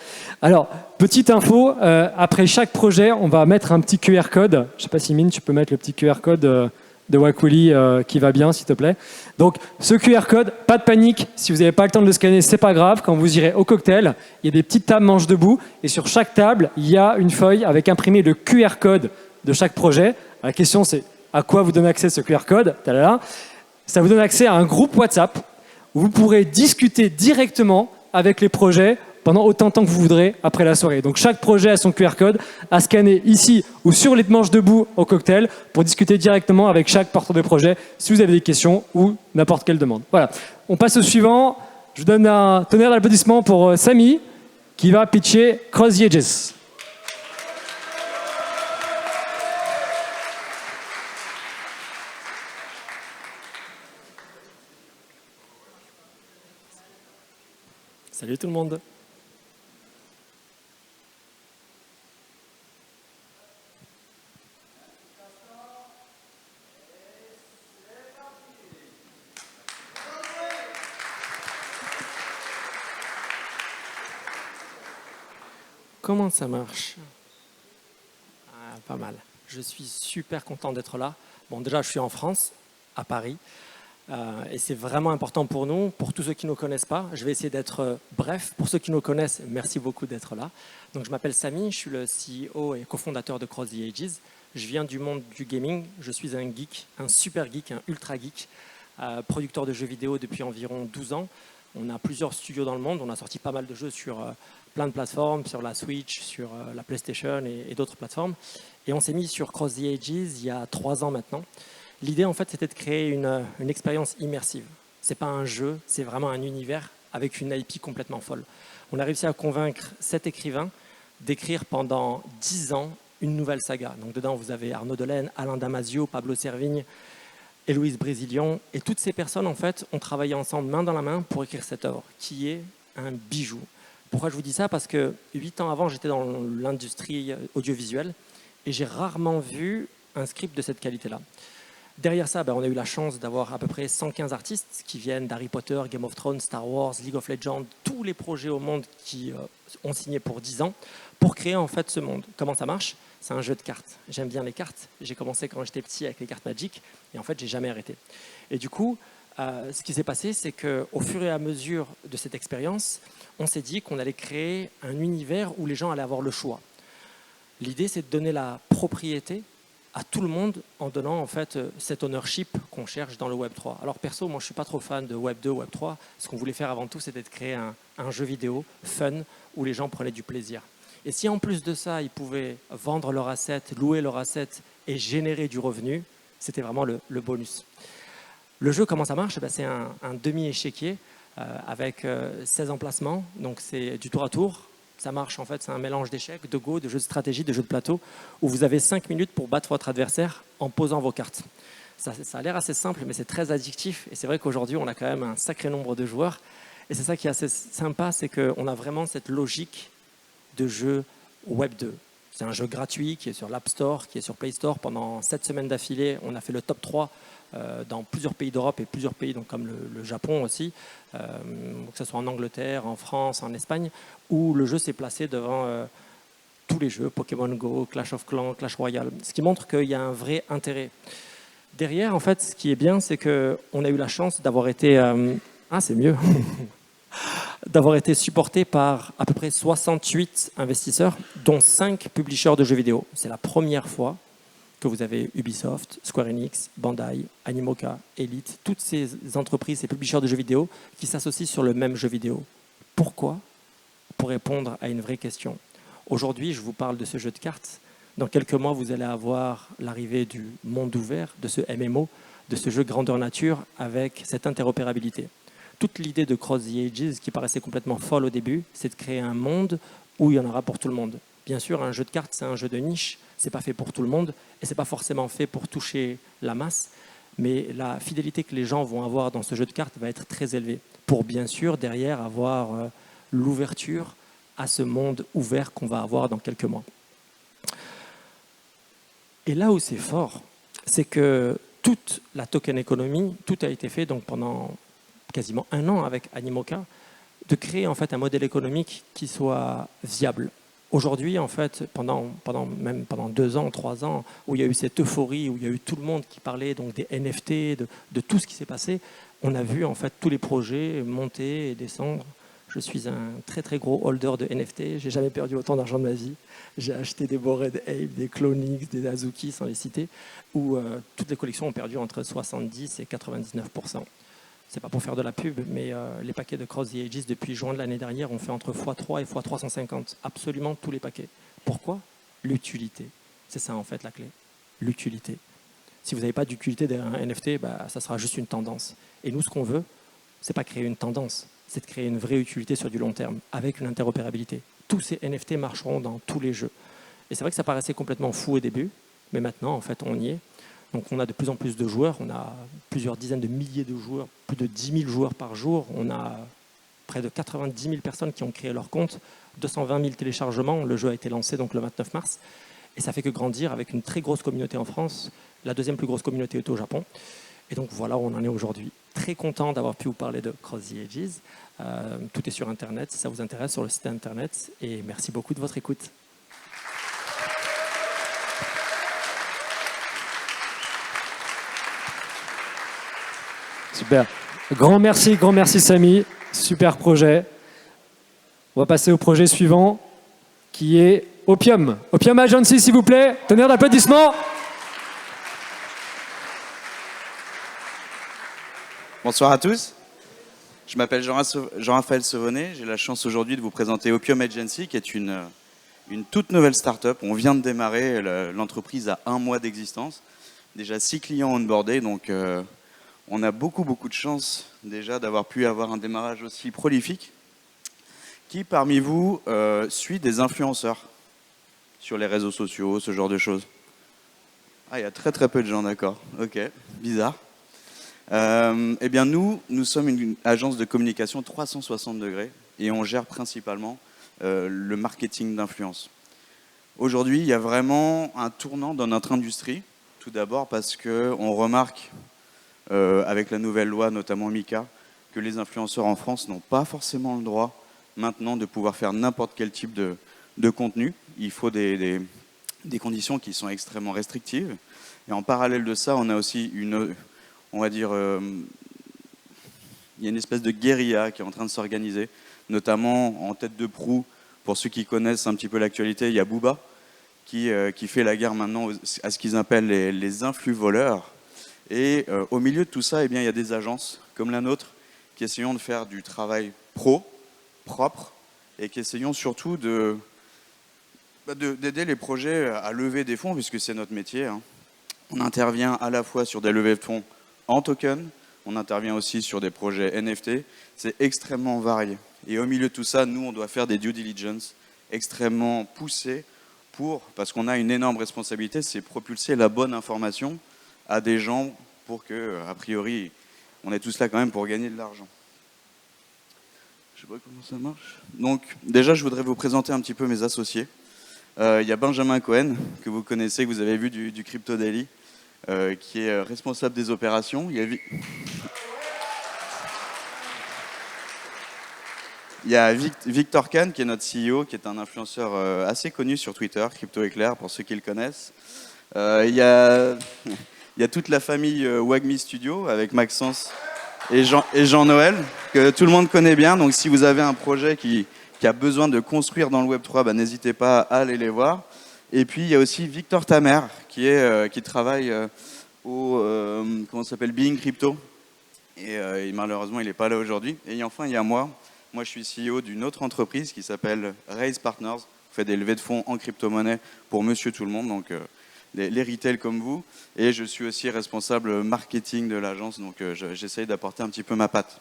[SPEAKER 5] Alors, petite info, après chaque projet, on va mettre un petit QR code. Je ne sais pas si Mine, tu peux mettre le petit QR code de Wakouli qui va bien, s'il te plaît. Donc, ce QR code, pas de panique. Si vous n'avez pas le temps de le scanner, c'est pas grave. Quand vous irez au cocktail, il y a des petites tables manches debout et sur chaque table, il y a une feuille avec imprimé le QR code de chaque projet. La question, c'est à quoi vous donne accès ce QR code? Tadala. Ça vous donne accès à un groupe WhatsApp où vous pourrez discuter directement avec les projets pendant autant de temps que vous voudrez après la soirée. Donc chaque projet a son QR code à scanner ici ou sur les manches debout au cocktail pour discuter directement avec chaque porteur de projet si vous avez des questions ou n'importe quelle demande. Voilà. On passe au suivant. Je vous donne un tonnerre d'applaudissements pour Samy qui va pitcher Cross the Edges. Salut tout le monde. Comment ça marche? Pas mal. Je suis super content d'être là. Bon, déjà, je suis en France, à Paris. Et c'est vraiment important pour nous, pour tous ceux qui ne nous connaissent pas. Je vais essayer d'être bref. Pour ceux qui nous connaissent, merci beaucoup d'être là. Donc, je m'appelle Samy, je suis le CEO et cofondateur de Cross the Ages. Je viens du monde du gaming. Je suis un geek, un super geek, un ultra geek, producteur de jeux vidéo depuis environ 12 ans. On a plusieurs studios dans le monde. On a sorti pas mal de jeux sur plein de plateformes, sur la Switch, sur la PlayStation et d'autres plateformes. Et on s'est mis sur Cross the Ages il y a 3 ans maintenant. L'idée, en fait, c'était de créer une expérience immersive. Ce n'est pas un jeu, c'est vraiment un univers avec une IP complètement folle. On a réussi à convaincre 7 écrivains d'écrire pendant 10 ans une nouvelle saga. Donc, dedans, vous avez Arnaud Delaine, Alain Damasio, Pablo Servigne, Héloïse Brésilion. Et toutes ces personnes, en fait, ont travaillé ensemble, main dans la main, pour écrire cette œuvre, qui est un bijou. Pourquoi je vous dis ça? Parce que 8 ans avant, j'étais dans l'industrie audiovisuelle et j'ai rarement vu un script de cette qualité-là. Derrière ça, on a eu la chance d'avoir à peu près 115 artistes qui viennent d'Harry Potter, Game of Thrones, Star Wars, League of Legends, tous les projets au monde qui ont signé pour 10 ans pour créer en fait ce monde. Comment ça marche? C'est un jeu de cartes. J'aime bien les cartes. J'ai commencé quand j'étais petit avec les cartes Magic et en fait, j'ai jamais arrêté. Et du coup, ce qui s'est passé, c'est qu'au fur et à mesure de cette expérience, on s'est dit qu'on allait créer un univers où les gens allaient avoir le choix. L'idée, c'est de donner la propriété à tout le monde en donnant en fait cet ownership qu'on cherche dans le Web 3. Alors perso, moi je suis pas trop fan de Web 2, Web 3. Ce qu'on voulait faire avant tout, c'était de créer un jeu vidéo fun où les gens prenaient du plaisir. Et si en plus de ça, ils pouvaient vendre leurs assets, louer leurs assets et générer du revenu, c'était vraiment le bonus. Le jeu, comment ça marche? C'est un demi-échiquier avec 16 emplacements, donc c'est du tour à tour. Ça marche en fait, c'est un mélange d'échecs, de go, de jeux de stratégie, de jeux de plateau, où vous avez 5 minutes pour battre votre adversaire en posant vos cartes. Ça a l'air assez simple, mais c'est très addictif. Et c'est vrai qu'aujourd'hui, on a quand même un sacré nombre de joueurs. Et c'est ça qui est assez sympa, c'est qu'on a vraiment cette logique de jeu Web 2. C'est un jeu gratuit qui est sur l'App Store, qui est sur Play Store. Pendant 7 semaines d'affilée, on a fait le top 3 dans plusieurs pays d'Europe et plusieurs pays donc comme le Japon aussi, que ce soit en Angleterre, en France, en Espagne, où le jeu s'est placé devant tous les jeux, Pokémon Go, Clash of Clans, Clash Royale, ce qui montre qu'il y a un vrai intérêt. Derrière, en fait, ce qui est bien, c'est qu'on a eu la chance d'avoir été... c'est mieux d'avoir été supporté par à peu près 68 investisseurs, dont 5 publishers de jeux vidéo. C'est la première fois
[SPEAKER 9] que vous avez Ubisoft, Square Enix, Bandai, Animoca, Elite, toutes ces entreprises, ces publishers de jeux vidéo qui s'associent sur le même jeu vidéo. Pourquoi? Pour répondre à une vraie question. Aujourd'hui, je vous parle de ce jeu de cartes. Dans quelques mois, vous allez avoir l'arrivée du monde ouvert, de ce MMO, de ce jeu grandeur nature avec cette interopérabilité. Toute l'idée de Cross the Ages, qui paraissait complètement folle au début, c'est de créer un monde où il y en aura pour tout le monde. Bien sûr, un jeu de cartes, c'est un jeu de niche, c'est pas fait pour tout le monde et c'est pas forcément fait pour toucher la masse, mais la fidélité que les gens vont avoir dans ce jeu de cartes va être très élevée pour bien sûr derrière avoir l'ouverture à ce monde ouvert qu'on va avoir dans quelques mois. Et là où c'est fort, c'est que toute la token économie, tout a été fait donc pendant quasiment 1 an avec Animoca, de créer en fait un modèle économique qui soit viable. Aujourd'hui, en fait, pendant 2 ans, 3 ans, où il y a eu cette euphorie, où il y a eu tout le monde qui parlait donc des NFT, de tout ce qui s'est passé, on a vu en fait tous les projets monter et descendre. Je suis un très très gros holder de NFT. J'ai jamais perdu autant d'argent de ma vie. J'ai acheté des Bored Ape, des Clonix, des Azuki, sans les citer, où toutes les collections ont perdu entre 70 et 99%. C'est pas pour faire de la pub, mais les paquets de Cross the Ages depuis juin de l'année dernière ont fait entre x3 et x350. Absolument tous les paquets. Pourquoi? L'utilité. C'est ça en fait la clé. L'utilité. Si vous n'avez pas d'utilité derrière un NFT, ça sera juste une tendance. Et nous, ce qu'on veut, c'est pas créer une tendance, c'est de créer une vraie utilité sur du long terme, avec une interopérabilité. Tous ces NFT marcheront dans tous les jeux. Et c'est vrai que ça paraissait complètement fou au début, mais maintenant, en fait, on y est. Donc on a de plus en plus de joueurs, on a plusieurs dizaines de milliers de joueurs, plus de 10 000 joueurs par jour, on a près de 90 000 personnes qui ont créé leur compte, 220 000 téléchargements, le jeu a été lancé donc le 29 mars, et ça fait que grandir avec une très grosse communauté en France, la deuxième plus grosse communauté est au Japon, et donc voilà où on en est aujourd'hui. Très content d'avoir pu vous parler de Cross the Ages, tout est sur Internet, si ça vous intéresse, sur le site Internet, et merci beaucoup de votre écoute.
[SPEAKER 5] Super. Grand merci Samy. Super projet. On va passer au projet suivant qui est Opium. Opium Agency, s'il vous plaît. Tonnerre d'applaudissements.
[SPEAKER 10] Bonsoir à tous. Je m'appelle Jean-Raphaël Sauvonnet. J'ai la chance aujourd'hui de vous présenter Opium Agency, qui est une toute nouvelle start-up. On vient de démarrer. L'entreprise a 1 mois d'existence. Déjà 6 clients onboardés, donc on a beaucoup de chance déjà d'avoir pu avoir un démarrage aussi prolifique. Qui parmi vous suit des influenceurs sur les réseaux sociaux, ce genre de choses? Ah, il y a très peu de gens, d'accord. Ok, bizarre. Eh bien nous sommes une agence de communication 360 degrés et on gère principalement le marketing d'influence. Aujourd'hui, il y a vraiment un tournant dans notre industrie. Tout d'abord parce qu'on remarque avec la nouvelle loi, notamment MICA, que les influenceurs en France n'ont pas forcément le droit maintenant de pouvoir faire n'importe quel type de contenu. Il faut des conditions qui sont extrêmement restrictives. Et en parallèle de ça, on a aussi on va dire, il y a une espèce de guérilla qui est en train de s'organiser, notamment en tête de proue, pour ceux qui connaissent un petit peu l'actualité, il y a Booba qui fait la guerre maintenant à ce qu'ils appellent les influx-voleurs. Et au milieu de tout ça, eh bien, il y a des agences comme la nôtre qui essayons de faire du travail propre, et qui essayons surtout d'aider les projets à lever des fonds, puisque c'est notre métier. Hein. On intervient à la fois sur des levées de fonds en token, on intervient aussi sur des projets NFT. C'est extrêmement varié. Et au milieu de tout ça, nous, on doit faire des due diligence extrêmement poussées parce qu'on a une énorme responsabilité, c'est propulser la bonne information à des gens pour que, a priori, on est tous là quand même pour gagner de l'argent. Je sais pas comment ça marche. Donc, déjà, je voudrais vous présenter un petit peu mes associés. Il y a Benjamin Cohen, que vous connaissez, que vous avez vu du Crypto Daily, qui est responsable des opérations. Il y a Victor Kahn, qui est notre CEO, qui est un influenceur assez connu sur Twitter, Crypto Éclair, pour ceux qui le connaissent. Il y a toute la famille Wagmi Studio, avec Maxence et Jean-Noël, que tout le monde connaît bien. Donc si vous avez un projet qui a besoin de construire dans le Web3, n'hésitez pas à aller les voir. Et puis il y a aussi Victor Tamer qui travaille au comment ça s'appelle, Being Crypto. Et malheureusement, il n'est pas là aujourd'hui. Et enfin, il y a moi. Moi, je suis CEO d'une autre entreprise qui s'appelle Raise Partners. On fait des levées de fonds en crypto-monnaie pour monsieur tout le monde, donc les retail comme vous. Et je suis aussi responsable marketing de l'agence, donc j'essaye d'apporter un petit peu ma patte.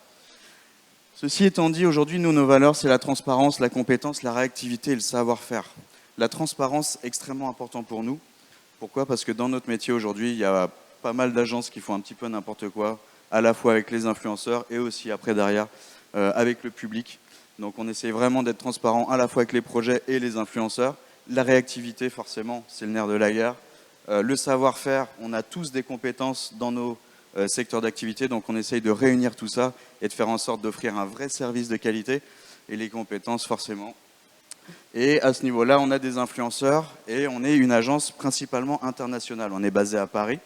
[SPEAKER 10] Ceci étant dit, aujourd'hui, nos valeurs, c'est la transparence, la compétence, la réactivité et le savoir-faire. La transparence, extrêmement important pour nous. Pourquoi ? Parce que dans notre métier aujourd'hui, il y a pas mal d'agences qui font un petit peu n'importe quoi, à la fois avec les influenceurs et aussi après derrière avec le public. Donc on essaie vraiment d'être transparent à la fois avec les projets et les influenceurs. La réactivité, forcément, c'est le nerf de la guerre. Le savoir-faire, on a tous des compétences dans nos secteurs d'activité, donc on essaye de réunir tout ça et de faire en sorte d'offrir un vrai service de qualité. Et les compétences, forcément. Et à ce niveau-là, on a des influenceurs et on est une agence principalement internationale. On est basé à Paris.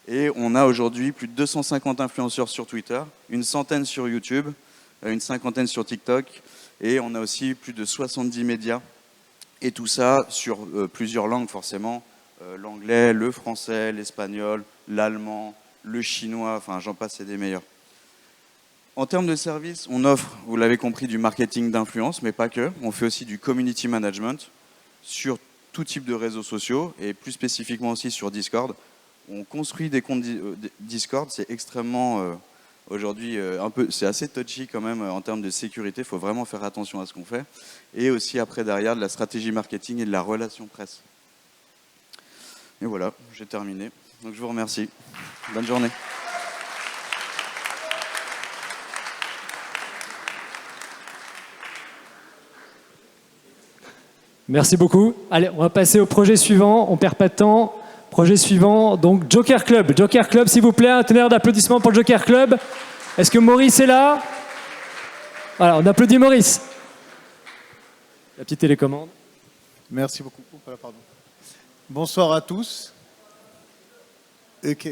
[SPEAKER 10] Et on a aujourd'hui plus de 250 influenceurs sur Twitter, une centaine sur YouTube, une cinquantaine sur TikTok, et on a aussi plus de 70 médias, et tout ça sur plusieurs langues forcément, l'anglais, le français, l'espagnol, l'allemand, le chinois, enfin j'en passe, c'est des meilleurs. En termes de services, on offre, vous l'avez compris, du marketing d'influence, mais pas que, on fait aussi du community management sur tout type de réseaux sociaux, et plus spécifiquement aussi sur Discord. On construit des comptes Discord, c'est extrêmement, aujourd'hui, c'est assez touchy quand même en termes de sécurité, il faut vraiment faire attention à ce qu'on fait. Et aussi après derrière de la stratégie marketing et de la relation presse. Et voilà, j'ai terminé. Donc je vous remercie. Bonne journée.
[SPEAKER 5] Merci beaucoup. Allez, on va passer au projet suivant, on perd pas de temps. Projet suivant, donc Joker Club. Joker Club, s'il vous plaît, un tonnerre d'applaudissements pour le Joker Club. Est-ce que Maurice est là? Voilà, on applaudit Maurice. La petite télécommande.
[SPEAKER 11] Merci beaucoup. Voilà, pardon. Bonsoir à tous. Ok.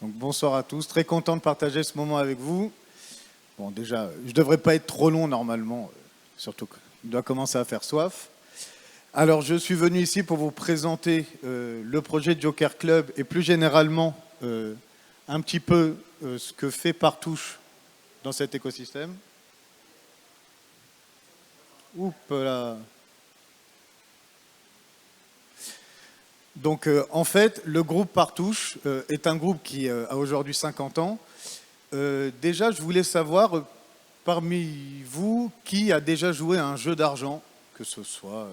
[SPEAKER 11] Donc, bonsoir à tous, très content de partager ce moment avec vous. Bon, déjà, je ne devrais pas être trop long normalement, surtout qu'il doit commencer à faire soif. Alors, je suis venu ici pour vous présenter le projet Joker Club et plus généralement un petit peu ce que fait Partouche dans cet écosystème. Oups là. Donc, en fait, le groupe Partouche est un groupe qui a aujourd'hui 50 ans. Déjà, je voulais savoir, parmi vous, qui a déjà joué à un jeu d'argent, que ce soit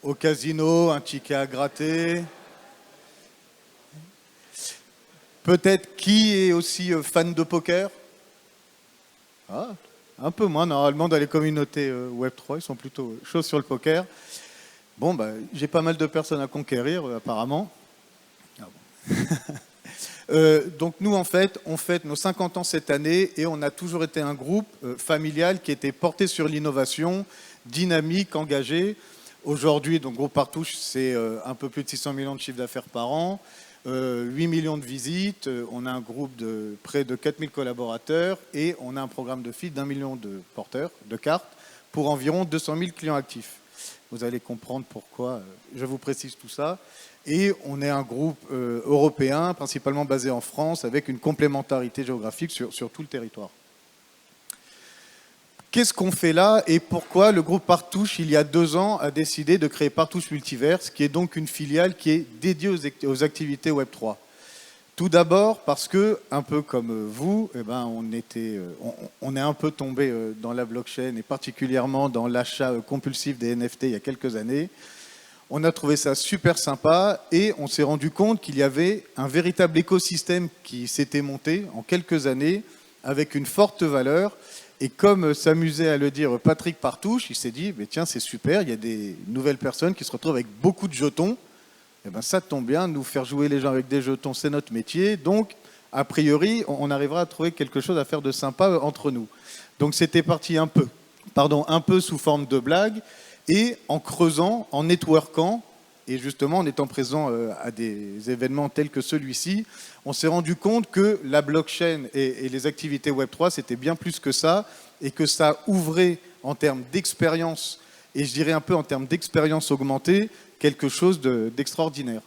[SPEAKER 11] au casino, un ticket à gratter. Peut-être qui est aussi fan de poker. Ah, un peu moins, normalement, dans les communautés Web3, ils sont plutôt chauds sur le poker. Bon, bah, j'ai pas mal de personnes à conquérir, apparemment. Ah bon. Donc nous, en fait, on fête nos 50 ans cette année et on a toujours été un groupe familial qui était porté sur l'innovation, dynamique, engagé. Aujourd'hui, donc groupe Partouche, c'est un peu plus de 600 millions de chiffre d'affaires par an, 8 millions de visites, on a un groupe de près de 4000 collaborateurs et on a un programme de feed d'1 million de porteurs de cartes pour environ 200 000 clients actifs. Vous allez comprendre pourquoi je vous précise tout ça. Et on est un groupe européen, principalement basé en France, avec une complémentarité géographique sur tout le territoire. Qu'est-ce qu'on fait là et pourquoi le groupe Partouche, il y a 2 ans, a décidé de créer Partouche Multiverse, qui est donc une filiale qui est dédiée aux activités Web3. Tout d'abord parce que, un peu comme vous, eh ben, on est un peu tombé dans la blockchain et particulièrement dans l'achat compulsif des NFT il y a quelques années. On a trouvé ça super sympa et on s'est rendu compte qu'il y avait un véritable écosystème qui s'était monté en quelques années avec une forte valeur. Et comme s'amusait à le dire Patrick Partouche, il s'est dit, mais tiens, c'est super, il y a des nouvelles personnes qui se retrouvent avec beaucoup de jetons. Eh ben, ça tombe bien, nous faire jouer les gens avec des jetons, c'est notre métier. Donc, a priori, on arrivera à trouver quelque chose à faire de sympa entre nous. Donc, c'était parti un peu sous forme de blague. Et en creusant, en networkant, Et justement, en étant présent à des événements tels que celui-ci, on s'est rendu compte que la blockchain et les activités Web3, c'était bien plus que ça, et que ça ouvrait en termes d'expérience, et je dirais un peu en termes d'expérience augmentée, quelque chose d'extraordinaire.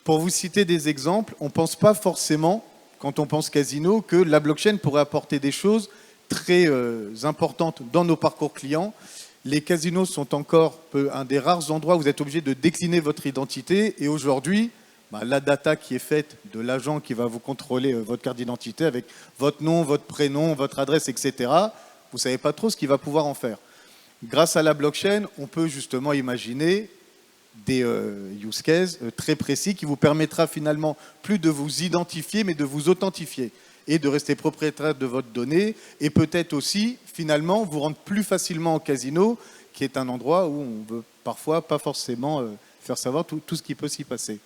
[SPEAKER 11] Pour vous citer des exemples, on ne pense pas forcément, quand on pense casino, que la blockchain pourrait apporter des choses très importantes dans nos parcours clients. Les casinos sont encore un des rares endroits où vous êtes obligé de décliner votre identité. Et aujourd'hui, la data qui est faite de l'agent qui va vous contrôler votre carte d'identité avec votre nom, votre prénom, votre adresse, etc., vous ne savez pas trop ce qu'il va pouvoir en faire. Grâce à la blockchain, on peut justement imaginer des use cases très précis qui vous permettra finalement plus de vous identifier, mais de vous authentifier et de rester propriétaire de votre donnée, et peut-être aussi, finalement, vous rendre plus facilement au casino, qui est un endroit où on veut parfois pas forcément faire savoir tout ce qui peut s'y passer.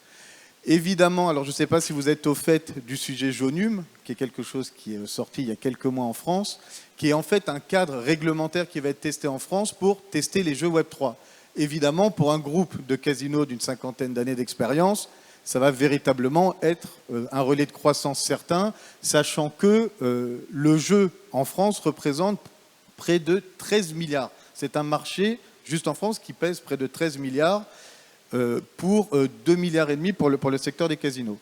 [SPEAKER 11] Évidemment, alors je ne sais pas si vous êtes au fait du sujet Jonum, qui est quelque chose qui est sorti il y a quelques mois en France, qui est en fait un cadre réglementaire qui va être testé en France pour tester les jeux Web3. Évidemment, pour un groupe de casinos d'une 50aine d'années d'expérience, ça va véritablement être un relais de croissance certain, sachant que le jeu en France représente près de 13 milliards. C'est un marché, juste en France, qui pèse près de 13 milliards pour 2,5 milliards pour le secteur des casinos.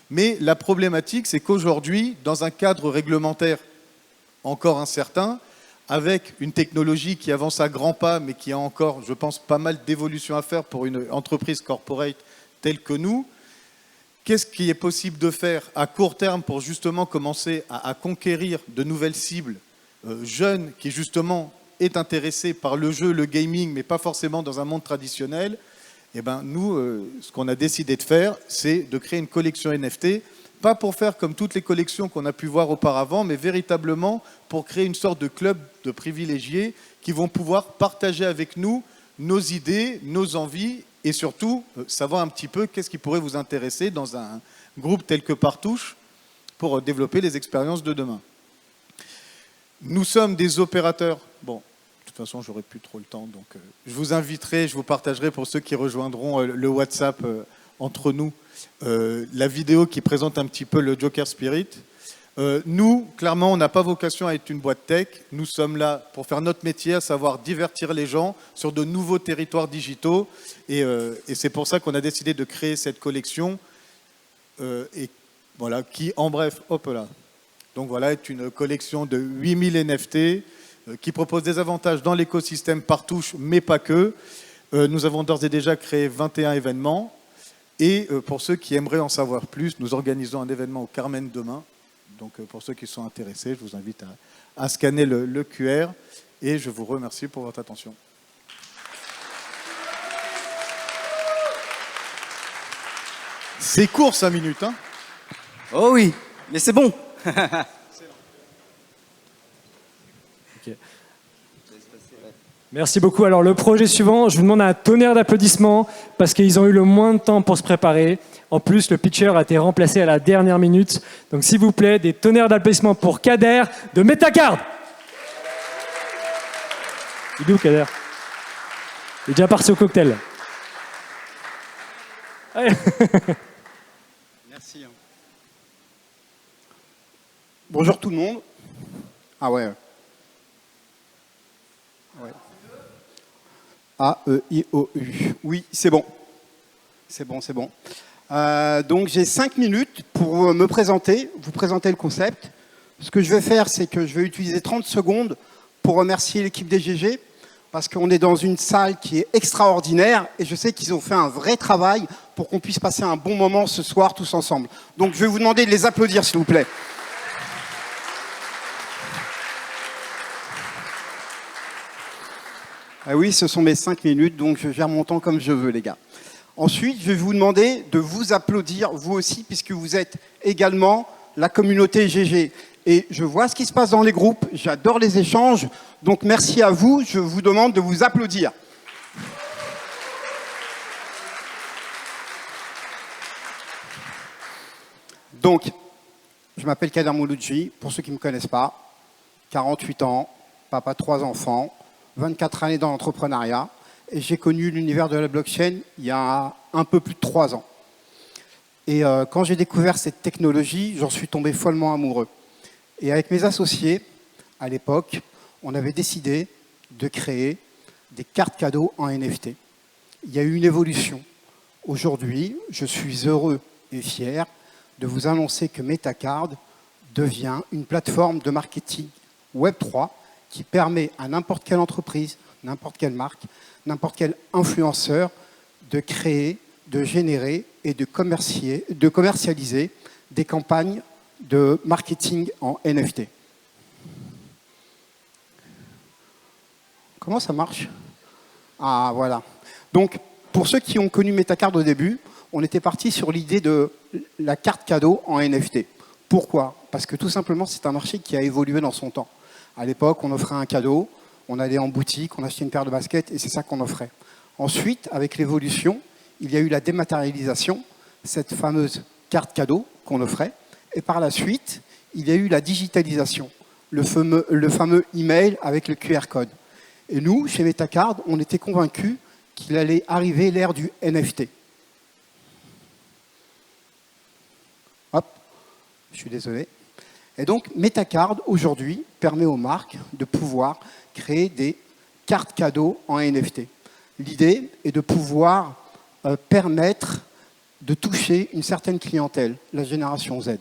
[SPEAKER 11] Mais la problématique, c'est qu'aujourd'hui, dans un cadre réglementaire encore incertain, avec une technologie qui avance à grands pas, mais qui a encore, je pense, pas mal d'évolution à faire pour une entreprise corporate telle que nous, qu'est-ce qui est possible de faire à court terme pour justement commencer à conquérir de nouvelles cibles jeunes qui justement est intéressé par le jeu, le gaming, mais pas forcément dans un monde traditionnel? Eh ben, nous, ce qu'on a décidé de faire, c'est de créer une collection NFT, pas pour faire comme toutes les collections qu'on a pu voir auparavant, mais véritablement pour créer une sorte de club de privilégiés qui vont pouvoir partager avec nous nos idées, nos envies, et surtout savoir un petit peu qu'est-ce qui pourrait vous intéresser dans un groupe tel que Partouche pour développer les expériences de demain. Nous sommes des opérateurs. Bon, de toute façon, j'aurai plus trop le temps, donc je vous inviterai, je vous partagerai pour ceux qui rejoindront le WhatsApp entre nous, la vidéo qui présente un petit peu le Joker Spirit. Nous, clairement, on n'a pas vocation à être une boîte tech. Nous sommes là pour faire notre métier, à savoir divertir les gens sur de nouveaux territoires digitaux. Et c'est pour ça qu'on a décidé de créer cette collection. Et voilà, qui, en bref, hop là. Donc voilà, est une collection de 8000 NFT qui propose des avantages dans l'écosystème Partouche, mais pas que. Nous avons d'ores et déjà créé 21 événements. Et pour ceux qui aimeraient en savoir plus, nous organisons un événement au Carmen demain. Donc pour ceux qui sont intéressés, je vous invite à scanner le QR et je vous remercie pour votre attention. C'est court 5 minutes, hein?
[SPEAKER 1] Oh oui, mais c'est bon.
[SPEAKER 5] Okay. Merci beaucoup. Alors le projet suivant, je vous demande un tonnerre d'applaudissements parce qu'ils ont eu le moins de temps pour se préparer. En plus, le pitcher a été remplacé à la dernière minute. Donc s'il vous plaît, des tonnerres d'applaudissements pour Kader de Metacard. Il est où Kader? Il est déjà parti au cocktail. Allez.
[SPEAKER 12] Merci. Bonjour tout le monde. Ah ouais. A-E-I-O-U. Oui, c'est bon. C'est bon, c'est bon. Donc j'ai 5 minutes pour me présenter, vous présenter le concept. Ce que je vais faire, c'est que je vais utiliser 30 secondes pour remercier l'équipe des GG, parce qu'on est dans une salle qui est extraordinaire, et je sais qu'ils ont fait un vrai travail pour qu'on puisse passer un bon moment ce soir tous ensemble. Donc je vais vous demander de les applaudir, s'il vous plaît. Ah oui, ce sont mes 5 minutes, donc je gère mon temps comme je veux, les gars. Ensuite, je vais vous demander de vous applaudir, vous aussi, puisque vous êtes également la communauté GG. Et je vois ce qui se passe dans les groupes, j'adore les échanges, donc merci à vous, je vous demande de vous applaudir. Donc, je m'appelle Kader Mouloudji, pour ceux qui ne me connaissent pas, 48 ans, papa de 3 enfants, 24 années dans l'entrepreneuriat. et j'ai connu l'univers de la blockchain il y a un peu plus de 3 ans. Et quand j'ai découvert cette technologie, j'en suis tombé follement amoureux. Et avec mes associés, à l'époque, on avait décidé de créer des cartes cadeaux en NFT. Il y a eu une évolution. Aujourd'hui, je suis heureux et fier de vous annoncer que Metacard devient une plateforme de marketing Web3 qui permet à n'importe quelle entreprise, n'importe quelle marque, n'importe quel influenceur de créer, de générer et de commercialiser des campagnes de marketing en NFT. Comment ça marche? Ah, voilà. Donc, pour ceux qui ont connu Metacard au début, on était parti sur l'idée de la carte cadeau en NFT. Pourquoi? Parce que tout simplement, c'est un marché qui a évolué dans son temps. À l'époque, on offrait un cadeau, on allait en boutique, on achetait une paire de baskets et c'est ça qu'on offrait. Ensuite, avec l'évolution, il y a eu la dématérialisation, cette fameuse carte cadeau qu'on offrait. Et par la suite, il y a eu la digitalisation, le fameux email avec le QR code. Et nous, chez Metacard, on était convaincus qu'il allait arriver l'ère du NFT. Hop, je suis désolé. Et donc, Metacard, aujourd'hui, permet aux marques de pouvoir créer des cartes cadeaux en NFT. L'idée est de pouvoir permettre de toucher une certaine clientèle, la génération Z.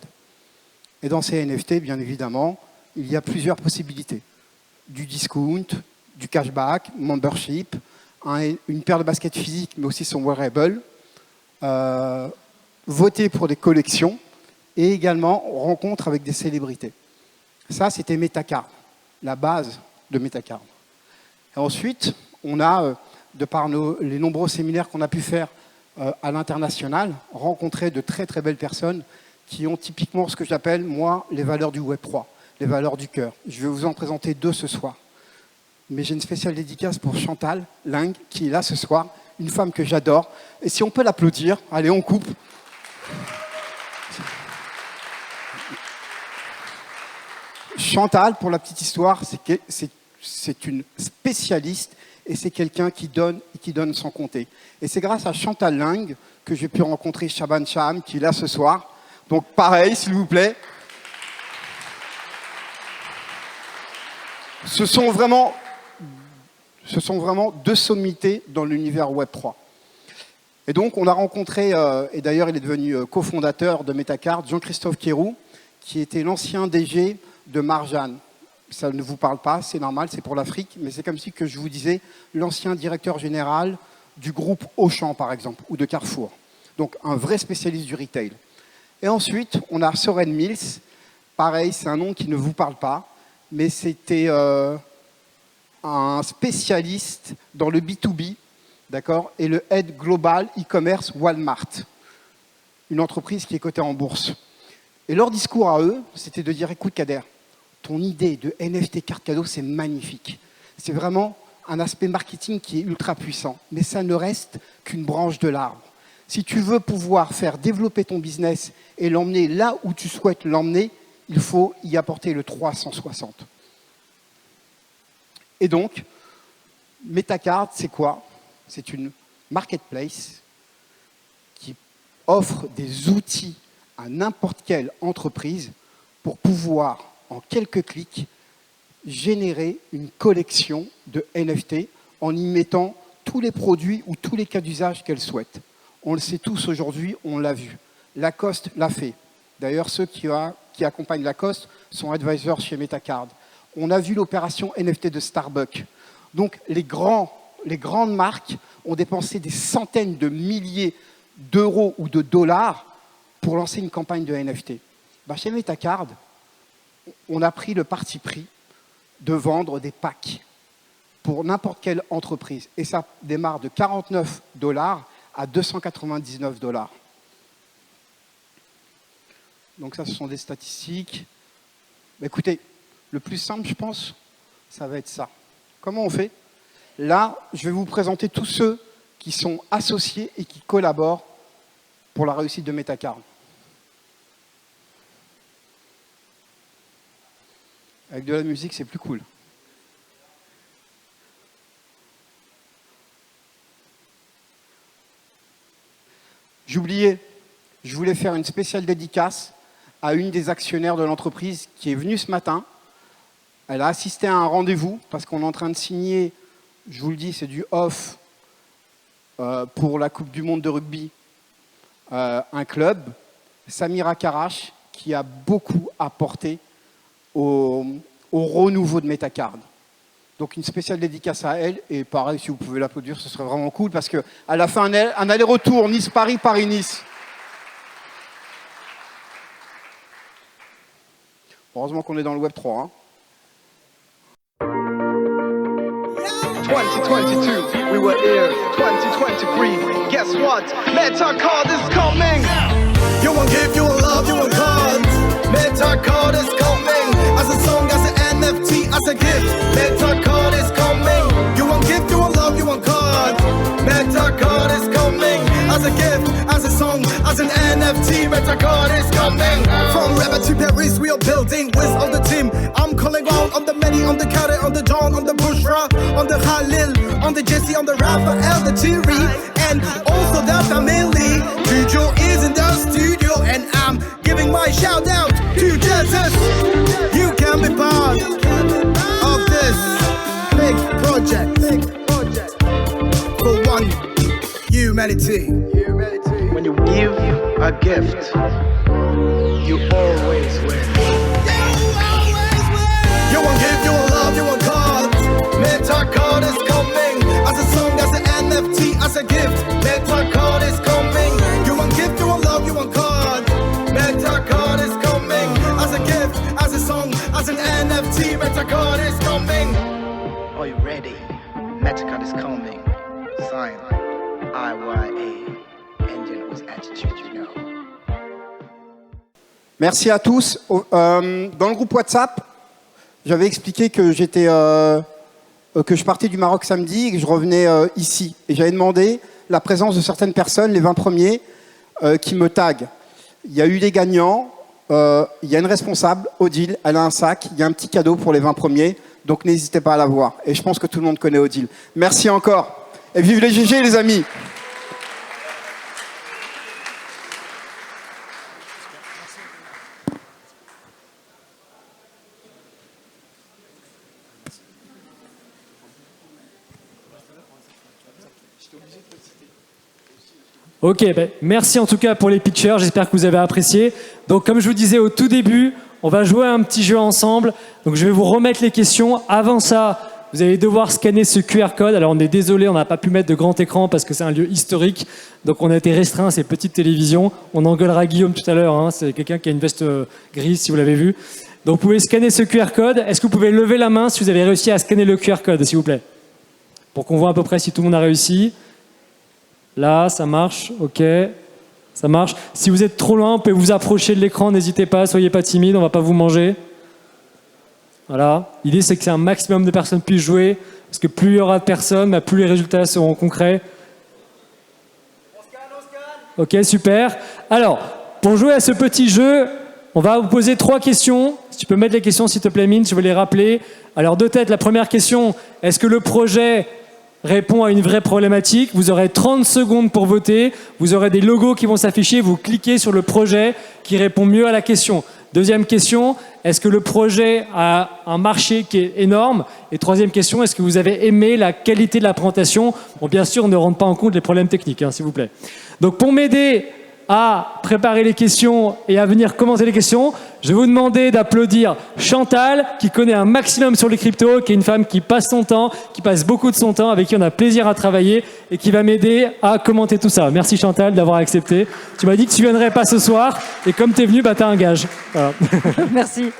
[SPEAKER 12] Et dans ces NFT, bien évidemment, il y a plusieurs possibilités. Du discount, du cashback, membership, une paire de baskets physiques, mais aussi son wearable, voter pour des collections, et également rencontre avec des célébrités. Ça, c'était Metacard, la base de Metacard. Et ensuite, on a, de par les nombreux séminaires qu'on a pu faire à l'international, rencontré de très très belles personnes qui ont typiquement ce que j'appelle, moi, les valeurs du Web3, les valeurs du cœur. Je vais vous en présenter 2 ce soir. Mais j'ai une spéciale dédicace pour Chantal Ling, qui est là ce soir, une femme que j'adore. Et si on peut l'applaudir, allez, on coupe. Chantal, pour la petite histoire, c'est une spécialiste et c'est quelqu'un qui donne et qui donne sans compter. Et c'est grâce à Chantal Ling que j'ai pu rencontrer Shaban Cham, qui est là ce soir. Donc pareil, s'il vous plaît. Ce sont vraiment 2 sommités dans l'univers Web3. Et donc, on a rencontré, et d'ailleurs, il est devenu cofondateur de Metacard, Jean-Christophe Kérou, qui était l'ancien DG de Marjan. Ça ne vous parle pas, c'est normal, c'est pour l'Afrique, mais c'est comme si que je vous disais l'ancien directeur général du groupe Auchan, par exemple, ou de Carrefour. Donc, un vrai spécialiste du retail. Et ensuite, on a Soren Mills. Pareil, c'est un nom qui ne vous parle pas, mais c'était un spécialiste dans le B2B, d'accord, et le Head Global e-commerce Walmart, une entreprise qui est cotée en bourse. Et leur discours à eux, c'était de dire, écoute Kader, ton idée de NFT carte cadeau, c'est magnifique. C'est vraiment un aspect marketing qui est ultra puissant, mais ça ne reste qu'une branche de l'arbre. Si tu veux pouvoir faire développer ton business et l'emmener là où tu souhaites l'emmener, il faut y apporter le 360. Et donc, Metacard, c'est quoi? C'est une marketplace qui offre des outils à n'importe quelle entreprise pour pouvoir, en quelques clics, générer une collection de NFT en y mettant tous les produits ou tous les cas d'usage qu'elle souhaite. On le sait tous aujourd'hui, on l'a vu. Lacoste l'a fait. D'ailleurs, ceux qui accompagnent Lacoste sont advisors chez Metacard. On a vu l'opération NFT de Starbucks. Donc, les grandes marques ont dépensé des centaines de milliers d'euros ou de dollars pour lancer une campagne de NFT. Chez Metacard, on a pris le parti pris de vendre des packs pour n'importe quelle entreprise. Et ça démarre de 49 $ à 299 $. Donc ça, ce sont des statistiques. Écoutez, le plus simple, je pense, ça va être ça. Comment on fait? Là, je vais vous présenter tous ceux qui sont associés et qui collaborent pour la réussite de Metacard. Avec de la musique, c'est plus cool. je voulais faire une spéciale dédicace à une des actionnaires de l'entreprise qui est venue ce matin. Elle a assisté à un rendez-vous parce qu'on est en train de signer, je vous le dis, c'est du off pour la Coupe du Monde de rugby, un club, Samira Karash, qui a beaucoup apporté au renouveau de Metacard. Donc une spéciale dédicace à elle, et pareil, si vous pouvez l'applaudir, ce serait vraiment cool, parce qu'elle a fait un aller-retour Nice-Paris, Paris-Nice. Heureusement qu'on est dans le Web 3. Hein.
[SPEAKER 13] 2022, we were here. 2023, guess what? Metacard is coming. You won't give, you won't love, you won't card. Metacard is coming. As a song, as an NFT, as a gift. Metacard is coming. You won't give, you won't love, you won't card. Metacard is coming. As a gift, as a song, as an NFT. Metacard is coming. From Rabat to Paris, we are building with all the team. I'm calling out on the Many, on the Khaled, on the John, on the Bushra, on the Khalil, on the Jesse, on the Raphael, the Thierry, and also the family. Tujo is in the studio, and I'm giving my shout out to Jesus. You can be part of this big project for one humanity. When you give a gift, you always win. You won't give, you won't love, you won't card. Metacard is coming. As a song, as an NFT, as a gift. Metacard is coming. You won't give, you won't love, you won't card. Metacard is coming. As a gift, as a song, as an NFT. Metacard is coming. Are you ready? Metacard is coming. Sign IYA. Engine with attitude, you know.
[SPEAKER 12] Merci à tous. Dans le groupe WhatsApp, j'avais expliqué que que je partais du Maroc samedi et que je revenais ici. Et j'avais demandé la présence de certaines personnes, les 20 premiers, qui me taguent. Il y a eu des gagnants, il y a une responsable, Odile, elle a un sac, il y a un petit cadeau pour les 20 premiers, donc n'hésitez pas à la voir. Et je pense que tout le monde connaît Odile. Merci encore. Et vive les GG, les amis!
[SPEAKER 5] Ok, merci en tout cas pour les pitchers, j'espère que vous avez apprécié. Donc comme je vous disais au tout début, on va jouer à un petit jeu ensemble. Donc je vais vous remettre les questions. Avant ça, vous allez devoir scanner ce QR code. Alors on est désolé, on n'a pas pu mettre de grand écran parce que c'est un lieu historique. Donc on a été restreint à ces petites télévisions. On engueulera Guillaume tout à l'heure, hein. C'est quelqu'un qui a une veste grise si vous l'avez vu. Donc vous pouvez scanner ce QR code. Est-ce que vous pouvez lever la main si vous avez réussi à scanner le QR code, s'il vous plaît? Pour qu'on voit à peu près si tout le monde a réussi. Là, ça marche, ok, ça marche. Si vous êtes trop loin, vous pouvez vous approcher de l'écran, n'hésitez pas, soyez pas timide, on ne va pas vous manger. Voilà. L'idée, c'est que un maximum de personnes puissent jouer, parce que plus il y aura de personnes, plus les résultats seront concrets. Ok, super. Alors, pour jouer à ce petit jeu, on va vous poser 3 questions. Si tu peux mettre les questions, s'il te plaît, Mine, je vais les rappeler. Alors, de tête, la première question, est-ce que le projet répond à une vraie problématique? Vous aurez 30 secondes pour voter. Vous aurez des logos qui vont s'afficher. Vous cliquez sur le projet qui répond mieux à la question. Deuxième question, est-ce que le projet a un marché qui est énorme? Et troisième question, est-ce que vous avez aimé la qualité de la présentation? Bon, bien sûr, on ne rentre pas en compte les problèmes techniques, hein, s'il vous plaît. Donc, pour m'aider à préparer les questions et à venir commenter les questions, je vais vous demander d'applaudir Chantal, qui connaît un maximum sur les cryptos, qui est une femme qui passe son temps, qui passe beaucoup de son temps, avec qui on a plaisir à travailler et qui va m'aider à commenter tout ça. Merci Chantal d'avoir accepté. Tu m'as dit que tu viendrais pas ce soir et comme tu es venu, tu as un gage. Voilà.
[SPEAKER 14] Merci.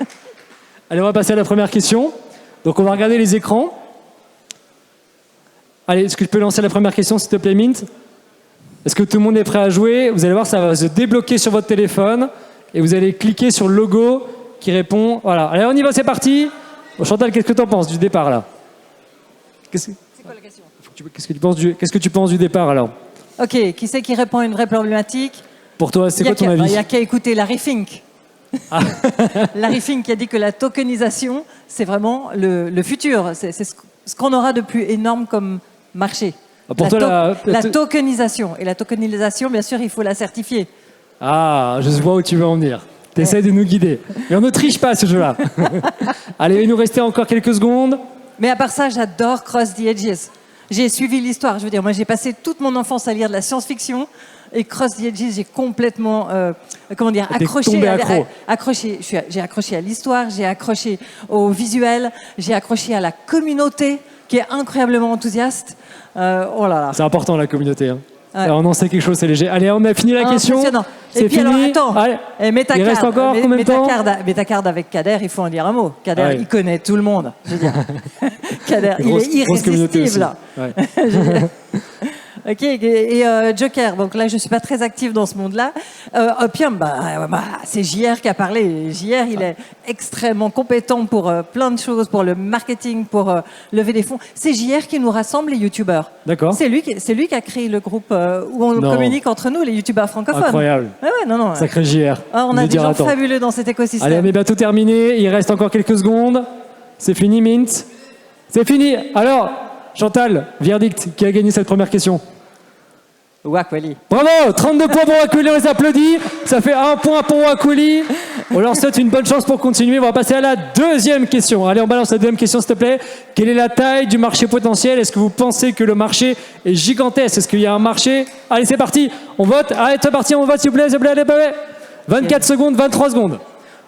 [SPEAKER 5] Allez, on va passer à la première question. Donc on va regarder les écrans. Allez, est-ce que je peux lancer la première question, s'il te plaît, Mint? Est-ce que tout le monde est prêt à jouer? Vous allez voir, ça va se débloquer sur votre téléphone et vous allez cliquer sur le logo qui répond. Voilà. Allez, on y va, c'est parti. Bon, Chantal, qu'est-ce que tu en penses du départ là?
[SPEAKER 14] C'est quoi la question?
[SPEAKER 5] Qu'est-ce que tu penses du départ alors?
[SPEAKER 14] Ok, qui c'est qui répond à une vraie problématique?
[SPEAKER 5] Pour toi, c'est quoi ton avis?
[SPEAKER 14] Il n'y a qu'à écouter Larry Fink. Ah. Larry Fink qui a dit que la tokenisation, c'est vraiment le futur. C'est ce qu'on aura de plus énorme comme marché.
[SPEAKER 5] Pour
[SPEAKER 14] la tokenisation. Et la tokenisation, bien sûr, il faut la certifier.
[SPEAKER 5] Ah, je vois où tu veux en venir. Tu essaies de nous guider. Mais on ne triche pas ce jeu-là. Allez, il nous restait encore quelques secondes.
[SPEAKER 14] Mais à part ça, j'adore Cross the Edges. J'ai suivi l'histoire. Je veux dire, moi, j'ai passé toute mon enfance à lire de la science-fiction. Et Cross the Edges, j'ai complètement, comment dire, accroché. J'ai accroché à l'histoire, j'ai accroché au visuel, j'ai accroché à la communauté qui est incroyablement enthousiaste. Oh là là.
[SPEAKER 5] C'est important la communauté. Hein.
[SPEAKER 14] Ouais.
[SPEAKER 5] Alors, on en sait quelque chose, c'est léger. Allez, on a fini la question.
[SPEAKER 14] Impressionnant.
[SPEAKER 5] C'est
[SPEAKER 14] Et puis
[SPEAKER 5] fini.
[SPEAKER 14] alors, attends,
[SPEAKER 5] Allez. Il reste encore combien de temps?
[SPEAKER 14] mets ta carte avec Kader, il faut en dire un mot. Kader,
[SPEAKER 5] Ouais.
[SPEAKER 14] il connaît tout le monde. Je veux dire. Kader, il est
[SPEAKER 5] Grosse communauté aussi.
[SPEAKER 14] irrésistible.
[SPEAKER 5] Ouais.
[SPEAKER 14] Je veux dire. Ok, et Joker, donc là je ne suis pas très active dans ce monde-là. Opium, c'est JR qui a parlé. JR, il est extrêmement compétent pour plein de choses, pour le marketing, pour lever des fonds. C'est JR qui nous rassemble les youtubeurs.
[SPEAKER 5] D'accord.
[SPEAKER 14] C'est lui qui a créé le groupe où on communique entre nous, les youtubeurs francophones.
[SPEAKER 5] Incroyable.
[SPEAKER 14] Ouais, non.
[SPEAKER 5] Sacré JR.
[SPEAKER 14] On a des gens fabuleux dans cet écosystème.
[SPEAKER 5] Allez, on est bientôt terminé. Il reste encore quelques secondes. C'est fini, Mint. C'est fini. Alors, Chantal, verdict, qui a gagné cette première question?
[SPEAKER 14] Wakweli.
[SPEAKER 5] Bravo, 32 points pour Wakweli, on les applaudit. Ça fait 1 point pour Wakweli. On leur souhaite une bonne chance pour continuer. On va passer à la deuxième question. Allez, on balance la deuxième question, s'il te plaît. Quelle est la taille du marché potentiel? Est-ce que vous pensez que le marché est gigantesque? Est-ce qu'il y a un marché? Allez, c'est parti. On vote. Allez, c'est parti, on vote, s'il vous plaît, allez, 24 secondes, 23 secondes.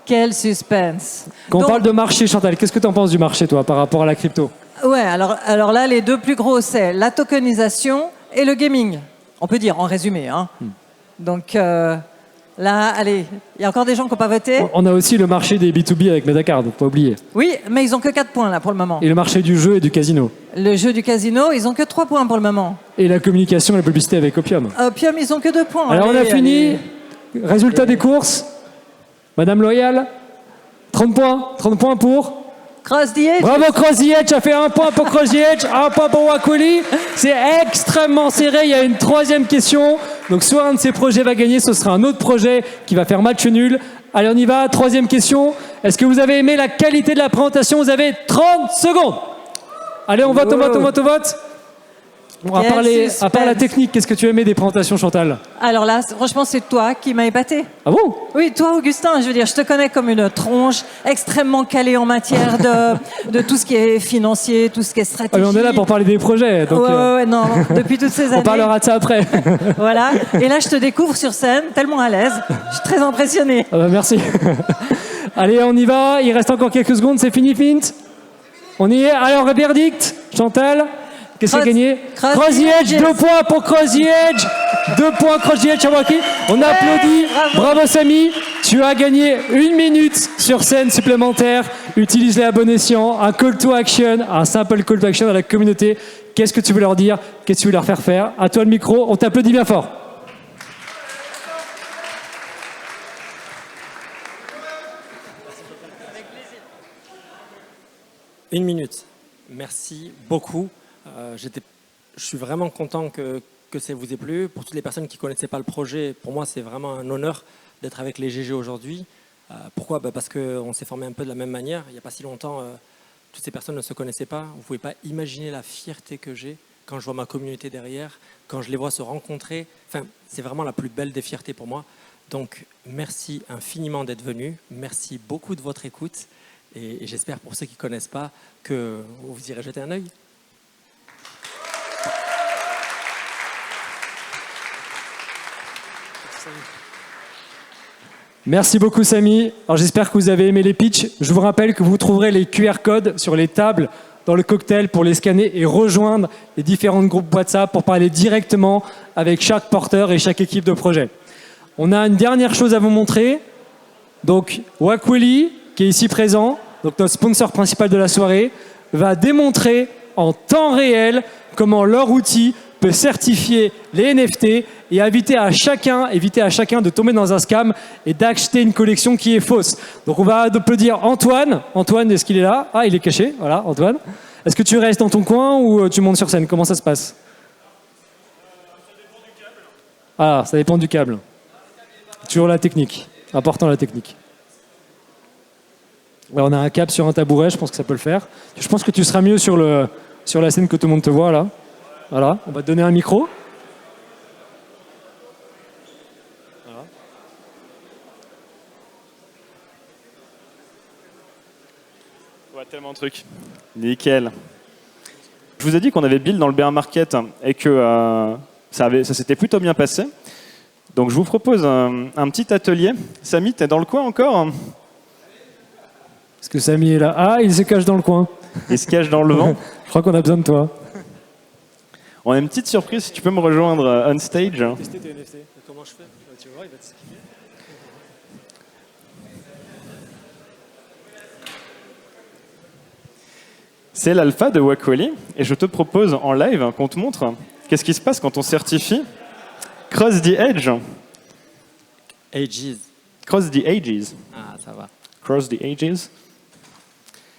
[SPEAKER 14] Quel suspense.
[SPEAKER 5] Quand on parle de marché, Chantal, qu'est-ce que tu en penses du marché, toi, par rapport à la crypto?
[SPEAKER 14] Ouais, alors là, les deux plus gros, c'est la tokenisation et le gaming. On peut dire, en résumé. Hein. Donc là, allez, il y a encore des gens qui n'ont pas voté.
[SPEAKER 5] On a aussi le marché des B2B avec Metacard, pas oublier.
[SPEAKER 14] Oui, mais ils n'ont que 4 points là pour le moment.
[SPEAKER 5] Et le marché du jeu et du casino.
[SPEAKER 14] Le jeu du casino, ils n'ont que 3 points pour le moment.
[SPEAKER 5] Et la communication et la publicité avec Opium.
[SPEAKER 14] Opium, ils n'ont que 2 points.
[SPEAKER 5] Alors
[SPEAKER 14] Allez,
[SPEAKER 5] on a fini.
[SPEAKER 14] allez.
[SPEAKER 5] Résultat des courses. Madame Loyal, 30 points. 30 points pour
[SPEAKER 14] Cross the Edge.
[SPEAKER 5] Bravo Cross the Edge, ça fait 1 point pour Cross the Edge, 1 point pour Wakweli. C'est extrêmement serré, il y a une troisième question. Donc soit un de ces projets va gagner, ce sera un autre projet qui va faire match nul. Allez, on y va, troisième question. Est-ce que vous avez aimé la qualité de la présentation? Vous avez 30 secondes. Allez, on vote. Bon, à part la technique, qu'est-ce que tu as aimé des présentations, Chantal?
[SPEAKER 14] Alors là, franchement, c'est toi qui m'as épaté.
[SPEAKER 5] Ah bon?
[SPEAKER 14] Oui, toi, Augustin, je veux dire, je te connais comme une tronche extrêmement calée en matière de tout ce qui est financier, tout ce qui est stratégique.
[SPEAKER 5] Ah, mais on est là pour parler des projets. Donc,
[SPEAKER 14] non, depuis toutes ces années.
[SPEAKER 5] On parlera de ça après.
[SPEAKER 14] Voilà. Et là, je te découvre sur scène, tellement à l'aise. Je suis très impressionnée.
[SPEAKER 5] Ah bah merci. Allez, on y va. Il reste encore quelques secondes. C'est fini, Fint? On y est. Alors, verdict, Chantal? Qu'est-ce qui a gagné? Cross the Edge, 2 points pour Cross the Edge. 2 points Cross the Edge à Wakweli. On applaudit. Bravo Samy. Tu as gagné 1 minute sur scène supplémentaire. Utilise-les à bon escient. Un call to action, un simple call to action à la communauté. Qu'est-ce que tu veux leur dire? Qu'est-ce que tu veux leur faire faire? À toi le micro. On t'applaudit bien fort.
[SPEAKER 9] Une minute. Merci beaucoup. Je suis vraiment content que ça vous ait plu. Pour toutes les personnes qui ne connaissaient pas le projet, pour moi, c'est vraiment un honneur d'être avec les GG aujourd'hui. Pourquoi? Parce qu'on s'est formé un peu de la même manière. Il n'y a pas si longtemps, toutes ces personnes ne se connaissaient pas. Vous ne pouvez pas imaginer la fierté que j'ai quand je vois ma communauté derrière, quand je les vois se rencontrer. Enfin, c'est vraiment la plus belle des fiertés pour moi. Donc, merci infiniment d'être venus. Merci beaucoup de votre écoute. Et j'espère pour ceux qui ne connaissent pas que vous irez jeter un œil.
[SPEAKER 5] Merci beaucoup Samy. Alors j'espère que vous avez aimé les pitchs. Je vous rappelle que vous trouverez les QR codes sur les tables dans le cocktail pour les scanner et rejoindre les différents groupes WhatsApp pour parler directement avec chaque porteur et chaque équipe de projet. On a une dernière chose à vous montrer. Donc Wakweli, qui est ici présent, donc notre sponsor principal de la soirée, va démontrer en temps réel comment leur outil peut certifier les NFT et éviter à chacun de tomber dans un scam et d'acheter une collection qui est fausse. Donc on va applaudir Antoine. Antoine, est-ce qu'il est là? Ah, il est caché. Voilà, Antoine. Est-ce que tu restes dans ton coin ou tu montes sur scène? Comment ça se passe? Ah, ça dépend du câble. Toujours la technique. Important la technique. Là, on a un câble sur un tabouret, je pense que ça peut le faire. Je pense que tu seras mieux sur la scène que tout le monde te voit là. Voilà, on va te donner un micro. Voilà.
[SPEAKER 8] Je vois tellement de trucs. Nickel. Je vous ai dit qu'on avait build dans le bear market et que ça s'était plutôt bien passé. Donc je vous propose un petit atelier. Samy, t'es dans le coin encore?
[SPEAKER 5] Est-ce que Samy est là? Ah, il se cache dans le coin.
[SPEAKER 8] Il se cache dans le vent.
[SPEAKER 5] Je crois qu'on a besoin de toi.
[SPEAKER 8] On a une petite surprise, si tu peux me rejoindre on stage.
[SPEAKER 5] Tester tes NFT. Comment je fais? Tu vas voir, il va te skipper.
[SPEAKER 8] C'est l'alpha de Wakwali et je te propose en live qu'on te montre qu'est-ce qui se passe quand on certifie Cross the Edge.
[SPEAKER 9] Ages.
[SPEAKER 8] Cross the Ages.
[SPEAKER 9] Ah, ça va.
[SPEAKER 8] Cross the Ages.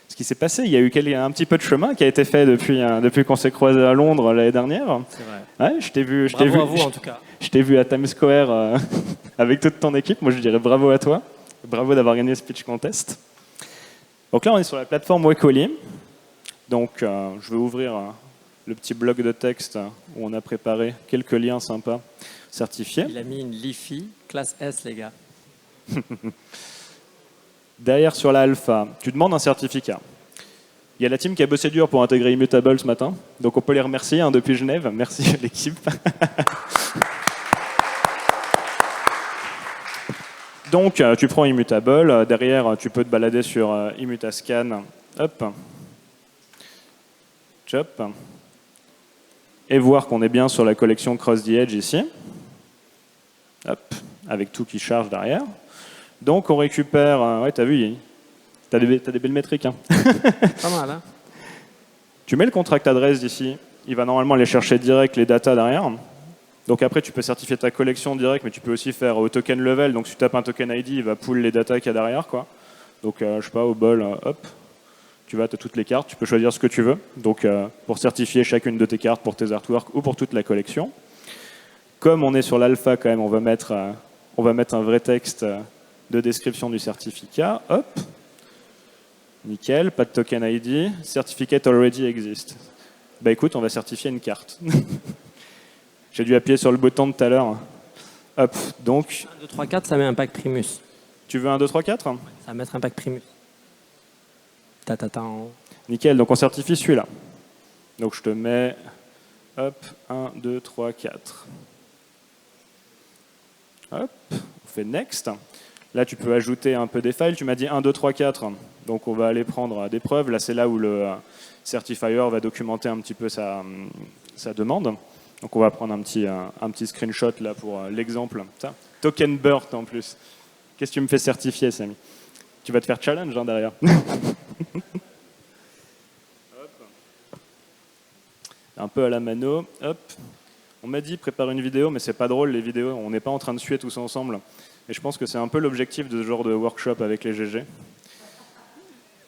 [SPEAKER 8] Ce qui s'est passé, il y a eu un petit peu de chemin qui a été fait depuis qu'on s'est croisés à Londres l'année dernière.
[SPEAKER 9] C'est vrai.
[SPEAKER 8] Ouais, je t'ai vu,
[SPEAKER 9] Bravo à vous, en tout cas.
[SPEAKER 8] Je t'ai vu à Times Square avec toute ton équipe. Moi, je dirais bravo à toi. Bravo d'avoir gagné ce pitch contest. Donc là, on est sur la plateforme Wakwali. Donc, je vais ouvrir le petit bloc de texte où on a préparé quelques liens sympas certifiés.
[SPEAKER 9] Il a mis une Lifi classe S, les gars.
[SPEAKER 8] Derrière, sur la alpha, tu demandes un certificat. Il y a la team qui a bossé dur pour intégrer Immutable ce matin. Donc, on peut les remercier depuis Genève. Merci à l'équipe. Donc, tu prends Immutable. Derrière, tu peux te balader sur Immutascan. Hop. Chop. Et voir qu'on est bien sur la collection Cross the Edge ici. Hop. Avec tout qui charge derrière. Donc, on récupère... ouais, t'as vu, t'as des belles métriques. Hein.
[SPEAKER 9] Pas mal, hein?
[SPEAKER 8] Tu mets le contract adresse d'ici. Il va normalement aller chercher direct les datas derrière. Donc après, tu peux certifier ta collection direct, mais tu peux aussi faire au token level. Donc, si tu tapes un token ID, il va pull les datas qu'il y a derrière, quoi. Donc, je sais pas, au bol, hop. Tu as toutes les cartes. Tu peux choisir ce que tu veux. Donc, pour certifier chacune de tes cartes pour tes artworks ou pour toute la collection. Comme on est sur l'alpha, quand même, on va mettre un vrai texte de description du certificat. Hop. Nickel. Pas de token ID. Certificate already exist. Bah écoute, on va certifier une carte. J'ai dû appuyer sur le bouton de tout à l'heure. Hop, donc...
[SPEAKER 9] 1, 2, 3, 4, ça met un pack Primus.
[SPEAKER 8] Tu veux 1, 2, 3, 4 ?
[SPEAKER 9] Ça va mettre un pack Primus.
[SPEAKER 8] Nickel, donc on certifie celui-là. Donc je te mets... Hop, 1, 2, 3, 4. Hop, on fait Next. Là, tu peux ajouter un peu des files. Tu m'as dit 1, 2, 3, 4. Donc on va aller prendre des preuves. Là, c'est là où le certifier va documenter un petit peu sa demande. Donc on va prendre un petit screenshot là pour l'exemple. Token Birth en plus. Qu'est-ce que tu me fais certifier, Samy? Tu vas te faire challenge hein, derrière. Un peu à la mano. Hop. On m'a dit prépare une vidéo, mais c'est pas drôle les vidéos. On n'est pas en train de suer tous ensemble. Et je pense que c'est un peu l'objectif de ce genre de workshop avec les GG.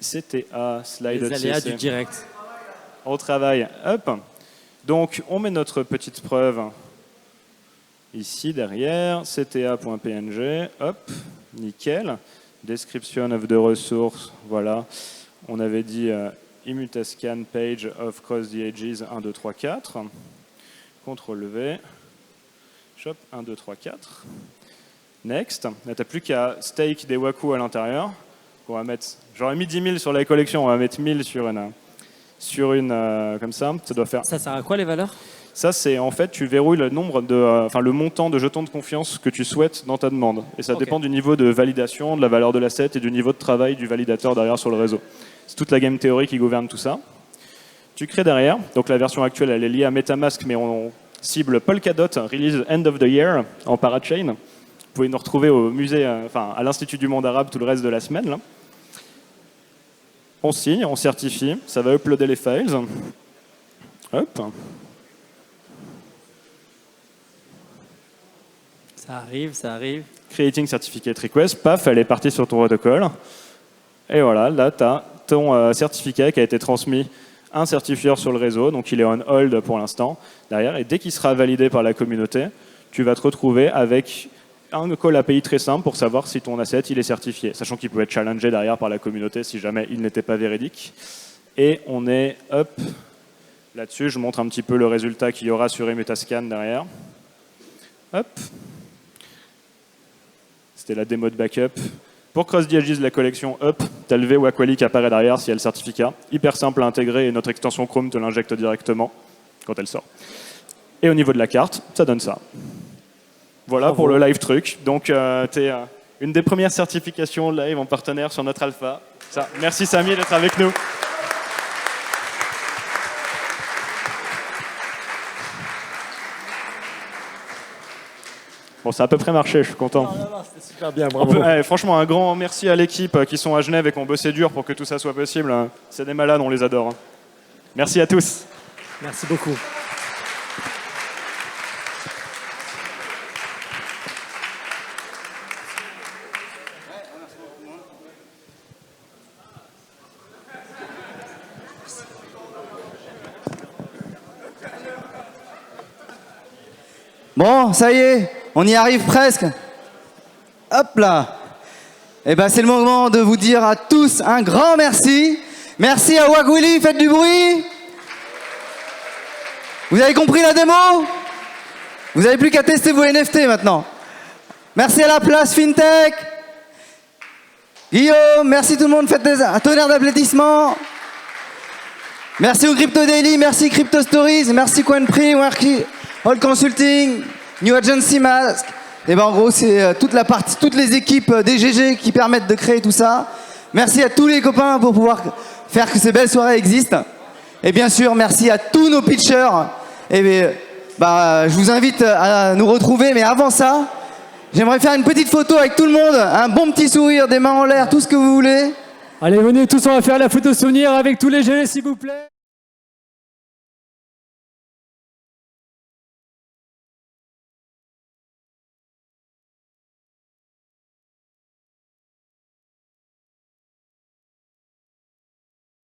[SPEAKER 8] CTA, slide.
[SPEAKER 9] Les aléas du direct.
[SPEAKER 8] On travaille. Hop. Donc, on met notre petite preuve ici derrière. CTA.png. Hop. Nickel. Description of the resource. Voilà. On avait dit Immutascan page of cross the edges 1, 2, 3, 4. CTRL V. Shop 1, 2, 3, 4. Next. Là, tu n'as plus qu'à stake des Waku à l'intérieur. J'aurais mis 10 000 sur la collection, on va mettre 1000 sur une comme ça. Ça doit faire.
[SPEAKER 9] Ça sert à quoi les valeurs?
[SPEAKER 8] Ça, c'est en fait, tu verrouilles le nombre le montant de jetons de confiance que tu souhaites dans ta demande. Et ça dépend du niveau de validation, de la valeur de l'asset et du niveau de travail du validateur derrière sur le réseau. C'est toute la game théorie qui gouverne tout ça. Tu crées derrière. Donc la version actuelle, elle est liée à MetaMask, mais on cible Polkadot, release end of the year en parachain. Vous pouvez nous retrouver au musée, à l'Institut du monde arabe tout le reste de la semaine. Là. On signe, on certifie, ça va uploader les files. Hop.
[SPEAKER 9] Ça arrive, ça arrive.
[SPEAKER 8] Creating certificate request, paf, elle est partie sur ton protocole. Et voilà, là, tu as ton certificat qui a été transmis à un certifieur sur le réseau, donc il est on hold pour l'instant derrière. Et dès qu'il sera validé par la communauté, tu vas te retrouver avec un call API très simple pour savoir si ton asset il est certifié, sachant qu'il peut être challengé derrière par la communauté si jamais il n'était pas véridique. Et on est up là-dessus, je montre un petit peu le résultat qu'il y aura sur Immutascan derrière. Hop. C'était la démo de backup. Pour Cross the Edges, la collection Up, t'as le Wacquali qui apparaît derrière s'il y a le certificat. Hyper simple à intégrer et notre extension Chrome te l'injecte directement quand elle sort. Et au niveau de la carte, ça donne ça. Voilà pour le live truc. Donc, t'es une des premières certifications live en partenaire sur notre alpha. Ça. Merci Samy d'être avec nous. Bon, ça a à peu près marché, je suis content.
[SPEAKER 5] C'était super bien, bravo.
[SPEAKER 8] Franchement, un grand merci à l'équipe qui sont à Genève et qui ont bossé dur pour que tout ça soit possible. C'est des malades, on les adore. Merci à tous.
[SPEAKER 5] Merci beaucoup.
[SPEAKER 1] Bon, ça y est, on y arrive presque. Hop là. Eh ben, c'est le moment de vous dire à tous un grand merci. Merci à Wacquali, faites du bruit. Vous avez compris la démo? Vous n'avez plus qu'à tester vos NFT maintenant. Merci à la place FinTech. Guillaume, merci tout le monde, faites un tonnerre d'applaudissements. Merci au Crypto Daily, merci Crypto Stories, merci CoinPri, merci All Consulting, New Agency Mask. Et ben en gros, c'est toutes les équipes des GG qui permettent de créer tout ça. Merci à tous les copains pour pouvoir faire que ces belles soirées existent. Et bien sûr, merci à tous nos pitchers. Et je vous invite à nous retrouver, mais avant ça, j'aimerais faire une petite photo avec tout le monde. Un bon petit sourire, des mains en l'air, tout ce que vous voulez.
[SPEAKER 5] Allez, venez tous, on va faire la photo souvenir avec tous les GG, s'il vous plaît.